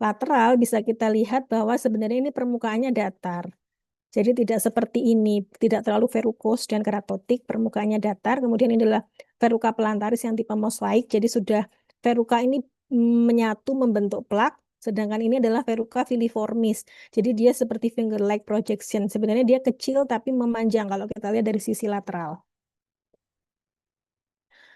[SPEAKER 1] lateral bisa kita lihat bahwa sebenarnya ini permukaannya datar. Jadi tidak seperti ini, tidak terlalu verukos dan keratotik, permukaannya datar. Kemudian ini adalah veruca plantaris yang tipe mosaik. Jadi sudah veruca ini menyatu membentuk plak, sedangkan ini adalah veruca filiformis. Jadi dia seperti finger-like projection. Sebenarnya dia kecil tapi memanjang kalau kita lihat dari sisi lateral.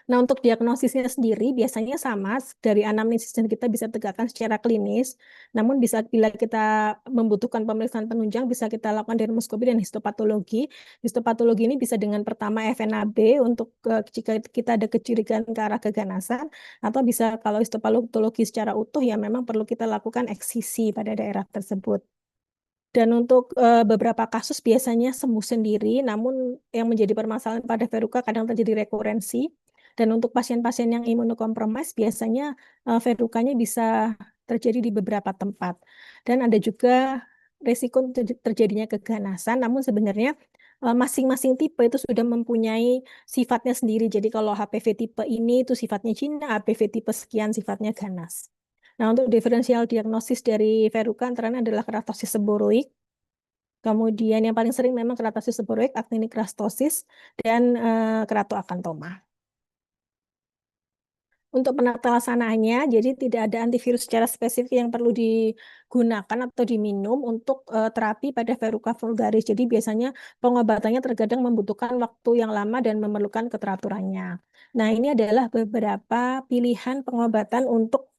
[SPEAKER 1] Nah, untuk diagnosisnya sendiri biasanya sama dari anamnesis dan kita bisa tegakkan secara klinis. Namun bisa bila kita membutuhkan pemeriksaan penunjang bisa kita lakukan dermoskopi dan histopatologi. Histopatologi ini bisa dengan pertama FNAB untuk jika kita ada kecurigaan ke arah keganasan, atau bisa kalau histopatologi secara utuh ya memang perlu kita lakukan eksisi pada daerah tersebut. Dan untuk beberapa kasus biasanya sembuh sendiri, namun yang menjadi permasalahan pada verruca kadang terjadi rekurensi. Dan untuk pasien-pasien yang imunokompromis, biasanya verrukanya bisa terjadi di beberapa tempat. Dan ada juga resiko terjadinya keganasan, namun sebenarnya masing-masing tipe itu sudah mempunyai sifatnya sendiri. Jadi kalau HPV tipe ini itu sifatnya Cina, HPV tipe sekian sifatnya ganas. Nah, untuk diferensial diagnosis dari verruca antara lain adalah keratosis seboroik, kemudian yang paling sering memang keratosis seboroik, actinic rastosis, dan keratoakantoma. Untuk penata laksanaannya, jadi tidak ada antivirus secara spesifik yang perlu digunakan atau diminum untuk terapi pada verruca vulgaris. Jadi biasanya pengobatannya terkadang membutuhkan waktu yang lama dan memerlukan keteraturannya. Nah, ini adalah beberapa pilihan pengobatan untuk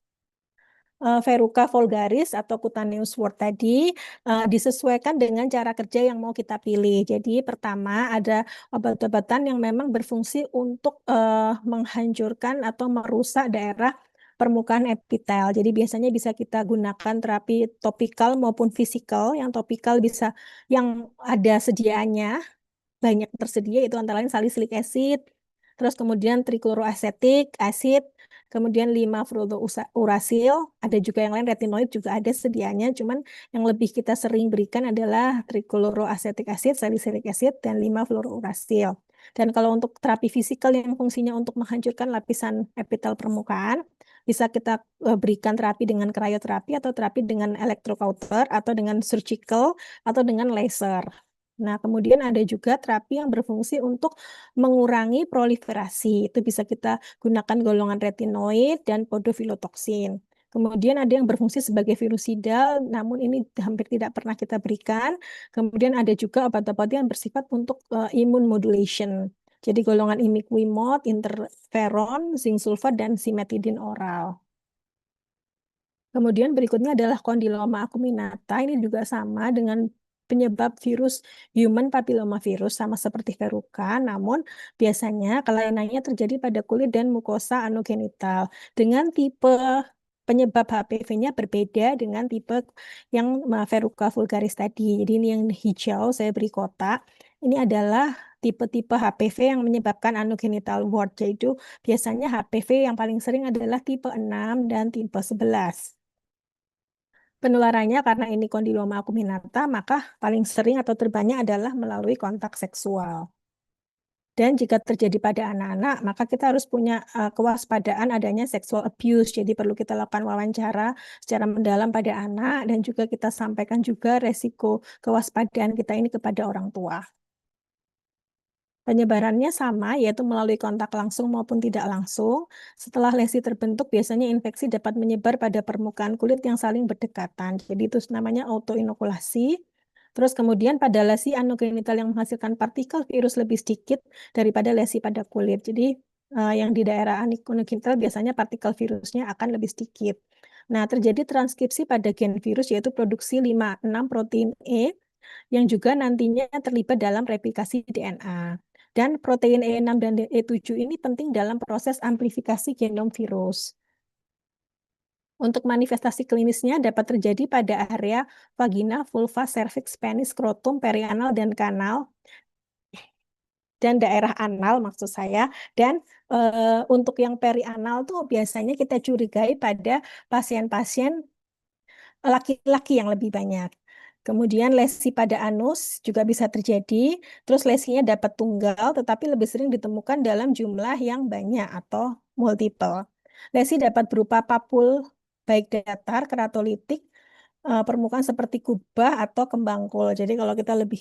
[SPEAKER 1] verruca vulgaris atau cutaneous wart tadi, disesuaikan dengan cara kerja yang mau kita pilih. Jadi pertama ada obat-obatan yang memang berfungsi untuk menghancurkan atau merusak daerah permukaan epitel. Jadi biasanya bisa kita gunakan terapi topikal maupun fisikal. Yang topikal bisa yang ada sediaannya, banyak tersedia, itu antara lain salicylic acid, terus kemudian trichloroacetic acid, kemudian 5 fluorouracil, ada juga yang lain, retinoid juga ada sedianya, cuman yang lebih kita sering berikan adalah trichloroacetic acid, salicylic acid, dan 5 fluorouracil. Dan kalau untuk terapi fisikal yang fungsinya untuk menghancurkan lapisan epitel permukaan, bisa kita berikan terapi dengan krioterapi atau terapi dengan electrocauter atau dengan surgical atau dengan laser. Nah, kemudian ada juga terapi yang berfungsi untuk mengurangi proliferasi. Itu bisa kita gunakan golongan retinoid dan podofilotoksin. Kemudian ada yang berfungsi sebagai virusidal, namun ini hampir tidak pernah kita berikan. Kemudian ada juga obat-obat yang bersifat untuk immune modulation. Jadi golongan imiquimod, interferon, zinc sulfat, dan simetidin oral. Kemudian berikutnya adalah kondiloma acuminata. Ini juga sama dengan penyebab virus human papillomavirus sama seperti verruca, namun biasanya kelainannya terjadi pada kulit dan mukosa anogenital dengan tipe penyebab HPV-nya berbeda dengan tipe yang verruca vulgaris tadi. Jadi ini yang hijau saya beri kotak. Ini adalah tipe-tipe HPV yang menyebabkan anogenital wart, yaitu biasanya HPV yang paling sering adalah tipe 6 dan tipe 11. Penularannya karena ini kondiloma acuminata, maka paling sering atau terbanyak adalah melalui kontak seksual. Dan jika terjadi pada anak-anak, maka kita harus punya kewaspadaan adanya sexual abuse. Jadi perlu kita lakukan wawancara secara mendalam pada anak dan juga kita sampaikan juga resiko kewaspadaan kita ini kepada orang tua. Penyebarannya sama, yaitu melalui kontak langsung maupun tidak langsung. Setelah lesi terbentuk, biasanya infeksi dapat menyebar pada permukaan kulit yang saling berdekatan. Jadi itu namanya autoinokulasi. Terus kemudian pada lesi anogenital yang menghasilkan partikel virus lebih sedikit daripada lesi pada kulit. Jadi yang di daerah anogenital biasanya partikel virusnya akan lebih sedikit. Nah, terjadi transkripsi pada gen virus yaitu produksi 56 protein E yang juga nantinya terlibat dalam replikasi DNA. Dan protein E6 dan E7 ini penting dalam proses amplifikasi genom virus. Untuk manifestasi klinisnya dapat terjadi pada area vagina, vulva, cervix, penis, skrotum, perianal, dan kanal, dan daerah anal maksud saya. Dan untuk yang perianal tuh biasanya kita curigai pada pasien-pasien laki-laki yang lebih banyak. Kemudian lesi pada anus juga bisa terjadi, terus lesinya dapat tunggal tetapi lebih sering ditemukan dalam jumlah yang banyak atau multiple. Lesi dapat berupa papul baik datar, keratolitik, permukaan seperti kubah atau kembang kol. Jadi kalau kita lebih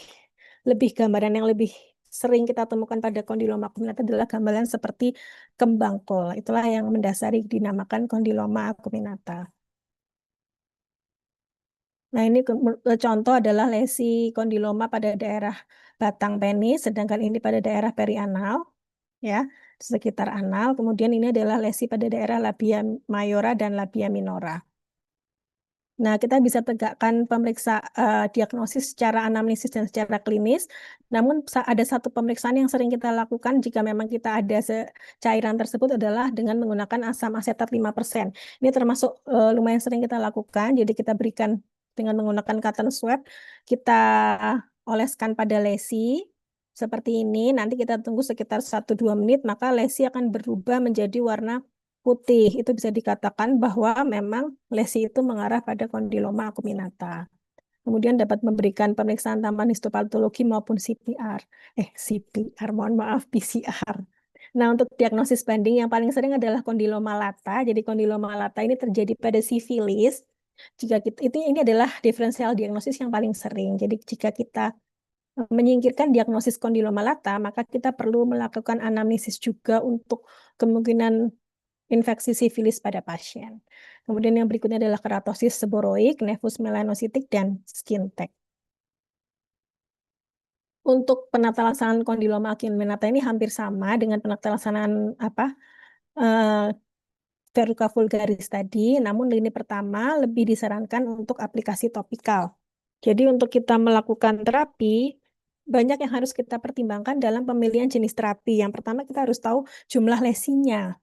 [SPEAKER 1] lebih gambaran yang lebih sering kita temukan pada kondiloma acuminata adalah gambaran seperti kembang kol. Itulah yang mendasari dinamakan kondiloma acuminata. Nah, ini contoh adalah lesi kondiloma pada daerah batang penis, sedangkan ini pada daerah perianal, ya, sekitar anal. Kemudian ini adalah lesi pada daerah labia mayora dan labia minora. Nah, kita bisa tegakkan diagnosis secara anamnesis dan secara klinis. Namun ada satu pemeriksaan yang sering kita lakukan jika memang kita ada cairan tersebut adalah dengan menggunakan asam asetat 5%. Ini termasuk lumayan sering kita lakukan. Jadi kita berikan dengan menggunakan cotton swab, kita oleskan pada lesi seperti ini. Nanti kita tunggu sekitar 1-2 menit, maka lesi akan berubah menjadi warna putih. Itu bisa dikatakan bahwa memang lesi itu mengarah pada kondiloma acuminata. Kemudian dapat memberikan pemeriksaan tambahan histopatologi maupun CPR. CPR, mohon maaf, PCR. Nah, untuk diagnosis banding yang paling sering adalah kondiloma lata. Jadi kondiloma lata ini terjadi pada sifilis. Jika ini adalah diferensial diagnosis yang paling sering. Jadi jika kita menyingkirkan diagnosis kondiloma lata, maka kita perlu melakukan anamnesis juga untuk kemungkinan infeksi sifilis pada pasien. Kemudian yang berikutnya adalah keratosis seboroik, nevus melanositik, dan skin tag. Untuk penata laksanaan kondiloma acuminata ini hampir sama dengan penata laksanaan verruca vulgaris tadi, namun lini pertama lebih disarankan untuk aplikasi topikal. Jadi untuk kita melakukan terapi, banyak yang harus kita pertimbangkan dalam pemilihan jenis terapi. Yang pertama kita harus tahu jumlah lesinya.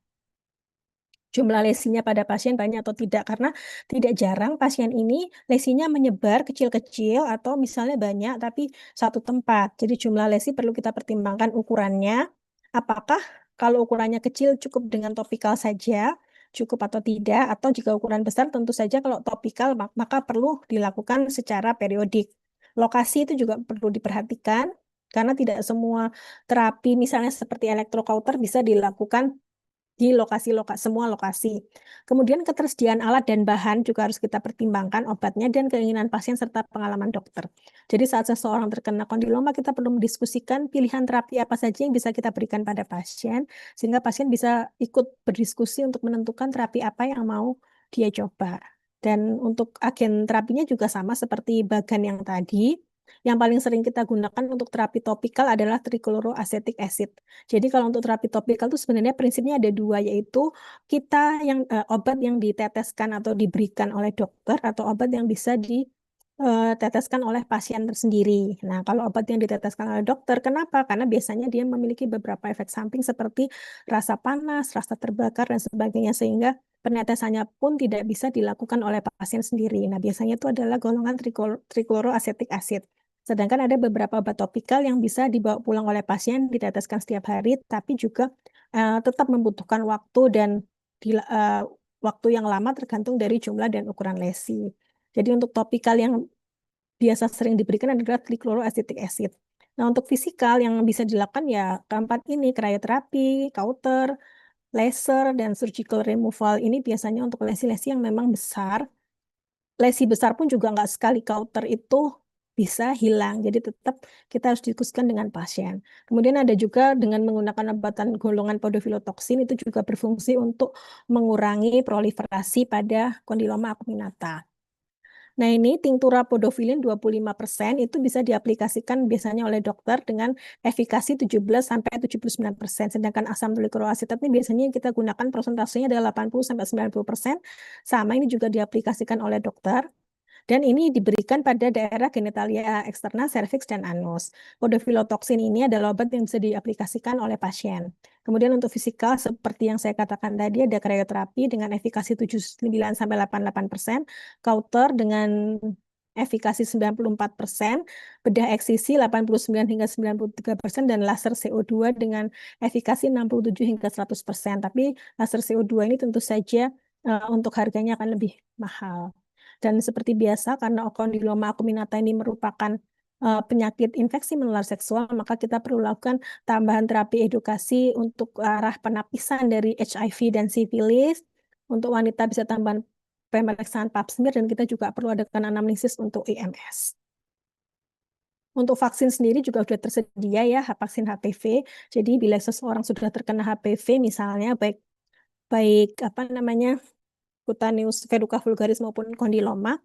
[SPEAKER 1] Jumlah lesinya pada pasien banyak atau tidak, karena tidak jarang pasien ini lesinya menyebar kecil-kecil atau misalnya banyak tapi satu tempat. Jadi jumlah lesi perlu kita pertimbangkan ukurannya. Apakah kalau ukurannya kecil cukup dengan topikal saja cukup atau tidak, atau jika ukuran besar tentu saja kalau topikal maka perlu dilakukan secara periodik. Lokasi itu juga perlu diperhatikan karena tidak semua terapi misalnya seperti elektrokauter bisa dilakukan di semua lokasi. Kemudian ketersediaan alat dan bahan juga harus kita pertimbangkan obatnya dan keinginan pasien serta pengalaman dokter. Jadi saat seseorang terkena kondiloma kita perlu mendiskusikan pilihan terapi apa saja yang bisa kita berikan pada pasien sehingga pasien bisa ikut berdiskusi untuk menentukan terapi apa yang mau dia coba. Dan untuk agen terapinya juga sama seperti bagan yang tadi. Yang paling sering kita gunakan untuk terapi topikal adalah trichloroacetic acid. Jadi kalau untuk terapi topikal itu sebenarnya prinsipnya ada dua, yaitu obat yang diteteskan atau diberikan oleh dokter atau obat yang bisa diteteskan oleh pasien tersendiri. Nah, kalau obat yang diteteskan oleh dokter, kenapa? Karena biasanya dia memiliki beberapa efek samping seperti rasa panas, rasa terbakar, dan sebagainya, sehingga penetesannya pun tidak bisa dilakukan oleh pasien sendiri. Nah, biasanya itu adalah golongan trichloroacetic acid. Sedangkan ada beberapa obat topikal yang bisa dibawa pulang oleh pasien, diteteskan setiap hari, tapi juga tetap membutuhkan waktu dan waktu yang lama tergantung dari jumlah dan ukuran lesi. Jadi untuk topikal yang biasa sering diberikan adalah trichloroacetic acid. Nah, untuk fisikal yang bisa dilakukan ya keempat ini, krioterapi, kauter, laser, dan surgical removal. Ini biasanya untuk lesi-lesi yang memang besar. Lesi besar pun juga nggak sekali kauter itu bisa hilang. Jadi tetap kita harus diskusikan dengan pasien. Kemudian ada juga dengan menggunakan obatan golongan podofilotoksin itu juga berfungsi untuk mengurangi proliferasi pada kondiloma acuminata. Nah, ini tinktura podofilin 25% itu bisa diaplikasikan biasanya oleh dokter dengan efikasi 17-79%. Sedangkan asam glikoroasetat ini biasanya kita gunakan persentasenya adalah 80-90%. Sama ini juga diaplikasikan oleh dokter. Dan ini diberikan pada daerah genitalia eksterna, serviks, dan anus. Podofilotoksin ini adalah obat yang bisa diaplikasikan oleh pasien. Kemudian untuk fisikal, seperti yang saya katakan tadi, ada krioterapi dengan efikasi 79-88%, kauter dengan efikasi 94%, bedah eksisi 89-93%, dan laser CO2 dengan efikasi 67-100%. Tapi laser CO2 ini tentu saja untuk harganya akan lebih mahal. Dan seperti biasa, karena kondiloma acuminata ini merupakan penyakit infeksi menular seksual, maka kita perlu lakukan tambahan terapi edukasi untuk arah penapisan dari HIV dan sifilis. Untuk wanita bisa tambahan pemeriksaan pap smear, dan kita juga perlu adakan anamnesis untuk IMS. Untuk vaksin sendiri juga sudah tersedia ya, vaksin HPV. Jadi bila seseorang sudah terkena HPV misalnya, baik apa namanya, cutaneous verruca vulgaris maupun kondiloma,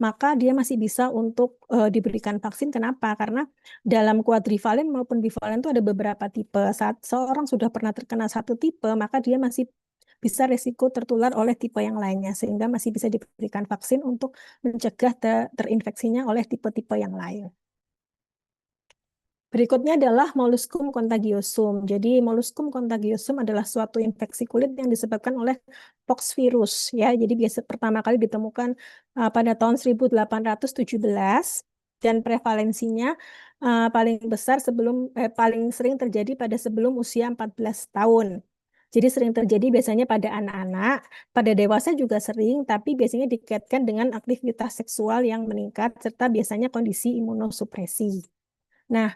[SPEAKER 1] maka dia masih bisa untuk diberikan vaksin. Kenapa? Karena dalam kuadrivalen maupun bivalen itu ada beberapa tipe. Saat seorang sudah pernah terkena satu tipe, maka dia masih bisa resiko tertular oleh tipe yang lainnya, sehingga masih bisa diberikan vaksin untuk mencegah terinfeksinya oleh tipe-tipe yang lain. Berikutnya adalah molluscum contagiosum. Jadi molluscum contagiosum adalah suatu infeksi kulit yang disebabkan oleh pox virus ya. Jadi biasa pertama kali ditemukan pada tahun 1817 dan prevalensinya paling besar paling sering terjadi pada sebelum usia 14 tahun. Jadi sering terjadi biasanya pada anak-anak, pada dewasa juga sering, tapi biasanya dikaitkan dengan aktivitas seksual yang meningkat serta biasanya kondisi imunosupresi. Nah,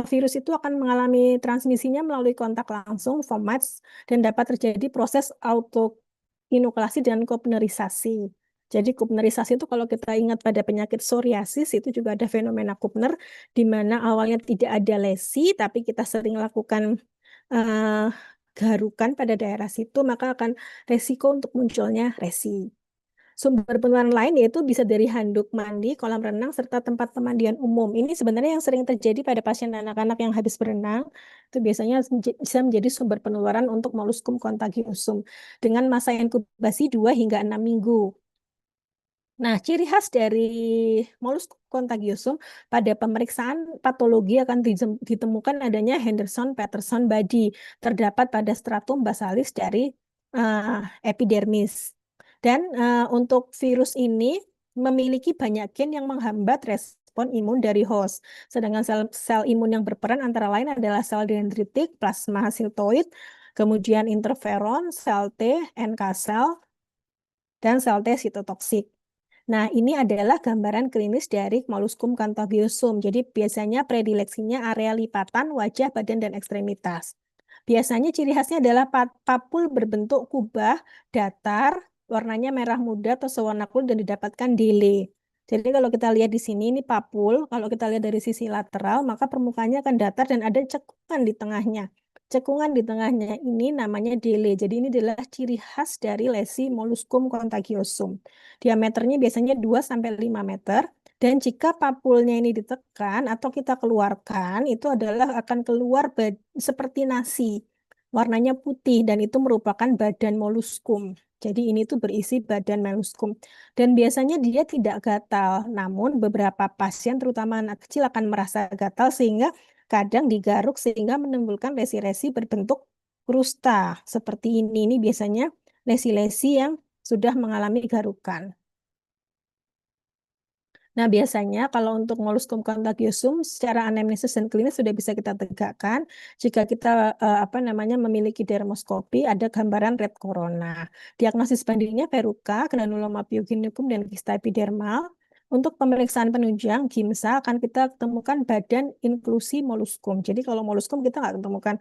[SPEAKER 1] virus itu akan mengalami transmisinya melalui kontak langsung, fomites, dan dapat terjadi proses autoinuklasi dan kupnerisasi. Jadi kupnerisasi itu kalau kita ingat pada penyakit psoriasis itu juga ada fenomena kupner di mana awalnya tidak ada lesi tapi kita sering lakukan uh, garukan pada daerah situ maka akan resiko untuk munculnya resi. Sumber penularan lain yaitu bisa dari handuk mandi, kolam renang, serta tempat pemandian umum. Ini sebenarnya yang sering terjadi pada pasien anak-anak yang habis berenang. Itu biasanya bisa menjadi sumber penularan untuk molluscum contagiosum dengan masa inkubasi 2 hingga 6 minggu. Nah, ciri khas dari molluscum contagiosum pada pemeriksaan patologi akan ditemukan adanya Henderson-Peterson body terdapat pada stratum basalis dari epidermis. Dan untuk virus ini memiliki banyak gen yang menghambat respon imun dari host. Sedangkan sel imun yang berperan antara lain adalah sel dendritik, plasma siltoid, kemudian interferon, sel T, NK sel, dan sel T sitotoksik. Nah, ini adalah gambaran klinis dari Molluscum contagiosum. Jadi biasanya predileksinya area lipatan, wajah, badan, dan ekstremitas. Biasanya ciri khasnya adalah papul berbentuk kubah, datar, warnanya merah muda atau sewarna kulit dan didapatkan delay. Jadi kalau kita lihat di sini ini papul, kalau kita lihat dari sisi lateral maka permukaannya akan datar dan ada cekungan di tengahnya. Cekungan di tengahnya ini namanya delay. Jadi ini adalah ciri khas dari lesi Molluscum contagiosum. Diameternya biasanya 2-5 meter. Dan jika papulnya ini ditekan atau kita keluarkan, itu adalah akan keluar seperti nasi. Warnanya putih dan itu merupakan badan moluskum. Jadi ini tuh berisi badan moluskum. Dan biasanya dia tidak gatal. Namun beberapa pasien, terutama anak kecil, akan merasa gatal sehingga kadang digaruk sehingga menimbulkan lesi-lesi berbentuk krusta. Seperti ini. Ini biasanya lesi-lesi yang sudah mengalami garukan. Nah, biasanya kalau untuk Molluscum contagiosum secara anamnesis dan klinis sudah bisa kita tegakkan jika kita memiliki dermoskopi, ada gambaran red corona. Diagnosis bandingnya verruca, granuloma pyogenicum, dan kista epidermal. Untuk pemeriksaan penunjang GIMSA akan kita temukan badan inklusi molluscum. Jadi kalau molluscum kita nggak temukan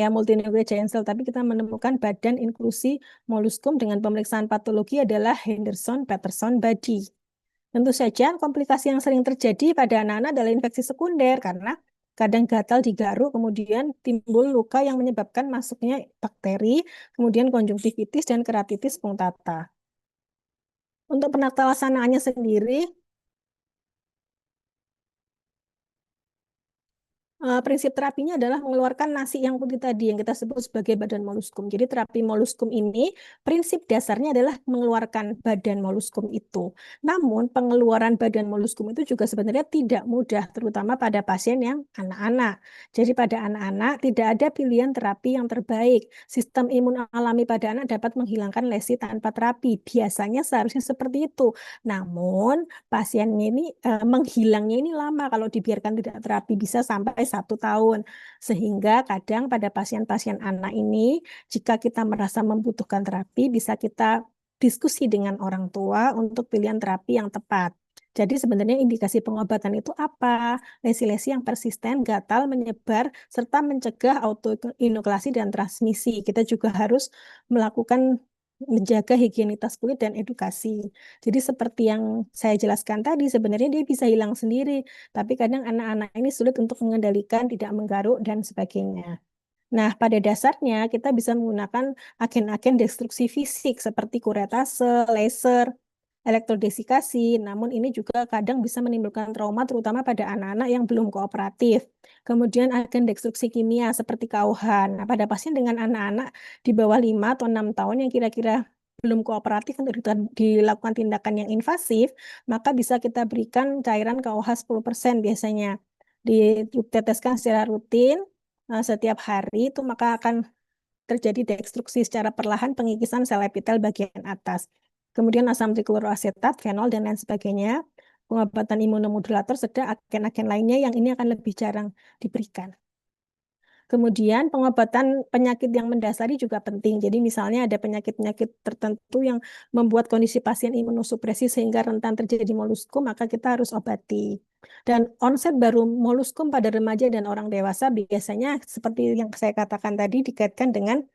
[SPEAKER 1] multinuclear giant cell, tapi kita menemukan badan inklusi molluscum dengan pemeriksaan patologi adalah Henderson-Peterson body. Tentu saja komplikasi yang sering terjadi pada anak-anak adalah infeksi sekunder karena kadang gatal digaruk, kemudian timbul luka yang menyebabkan masuknya bakteri, kemudian konjungtivitis dan keratitis punctata. Untuk penata laksanaannya sendiri, prinsip terapinya adalah mengeluarkan nasi yang putih tadi yang kita sebut sebagai badan moluskum. Jadi terapi moluskum ini prinsip dasarnya adalah mengeluarkan badan moluskum itu. Namun pengeluaran badan moluskum itu juga sebenarnya tidak mudah, terutama pada pasien yang anak-anak. Jadi pada anak-anak tidak ada pilihan terapi yang terbaik. Sistem imun alami pada anak dapat menghilangkan lesi tanpa terapi. Biasanya seharusnya seperti itu. Namun pasiennya ini menghilangnya ini lama kalau dibiarkan tidak terapi, bisa sampai 1 tahun. Sehingga kadang pada pasien-pasien anak ini, jika kita merasa membutuhkan terapi, bisa kita diskusi dengan orang tua untuk pilihan terapi yang tepat. Jadi sebenarnya indikasi pengobatan itu apa? Lesi-lesi yang persisten, gatal, menyebar, serta mencegah autoinuklasi dan transmisi. Kita juga harus melakukan menjaga higienitas kulit dan edukasi. Jadi seperti yang saya jelaskan tadi, sebenarnya dia bisa hilang sendiri, tapi kadang anak-anak ini sulit untuk mengendalikan, tidak menggaruk, dan sebagainya. Nah, pada dasarnya kita bisa menggunakan agen-agen destruksi fisik seperti kuretase, laser, elektrodesikasi, namun ini juga kadang bisa menimbulkan trauma terutama pada anak-anak yang belum kooperatif. Kemudian agen destruksi kimia seperti kauhan. Nah, pada pasien dengan anak-anak di bawah 5 atau 6 tahun yang kira-kira belum kooperatif untuk dilakukan tindakan yang invasif, maka bisa kita berikan cairan KOH 10% biasanya. Diteteskan secara rutin setiap hari itu maka akan terjadi destruksi secara perlahan pengikisan sel epitel bagian atas. Kemudian asam trichloroasetat, fenol, dan lain sebagainya. Pengobatan imunomodulator serta agen-agen lainnya yang ini akan lebih jarang diberikan. Kemudian pengobatan penyakit yang mendasari juga penting. Jadi misalnya ada penyakit-penyakit tertentu yang membuat kondisi pasien imunosupresi sehingga rentan terjadi moluskum, maka kita harus obati. Dan onset baru moluskum pada remaja dan orang dewasa biasanya seperti yang saya katakan tadi dikaitkan dengan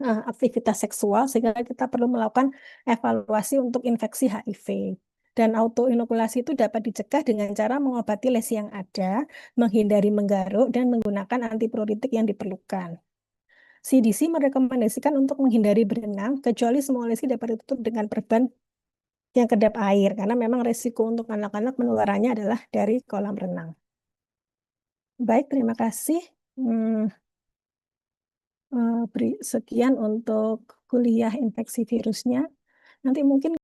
[SPEAKER 1] aktivitas seksual sehingga kita perlu melakukan evaluasi untuk infeksi HIV. Dan autoinokulasi itu dapat dicegah dengan cara mengobati lesi yang ada, menghindari menggaruk, dan menggunakan antipruritik yang diperlukan. CDC merekomendasikan untuk menghindari berenang, kecuali semua lesi dapat ditutup dengan perban yang kedap air, karena memang resiko untuk anak-anak penularannya adalah dari kolam renang. Baik, terima kasih. Sekian untuk kuliah infeksi virusnya. Nanti mungkin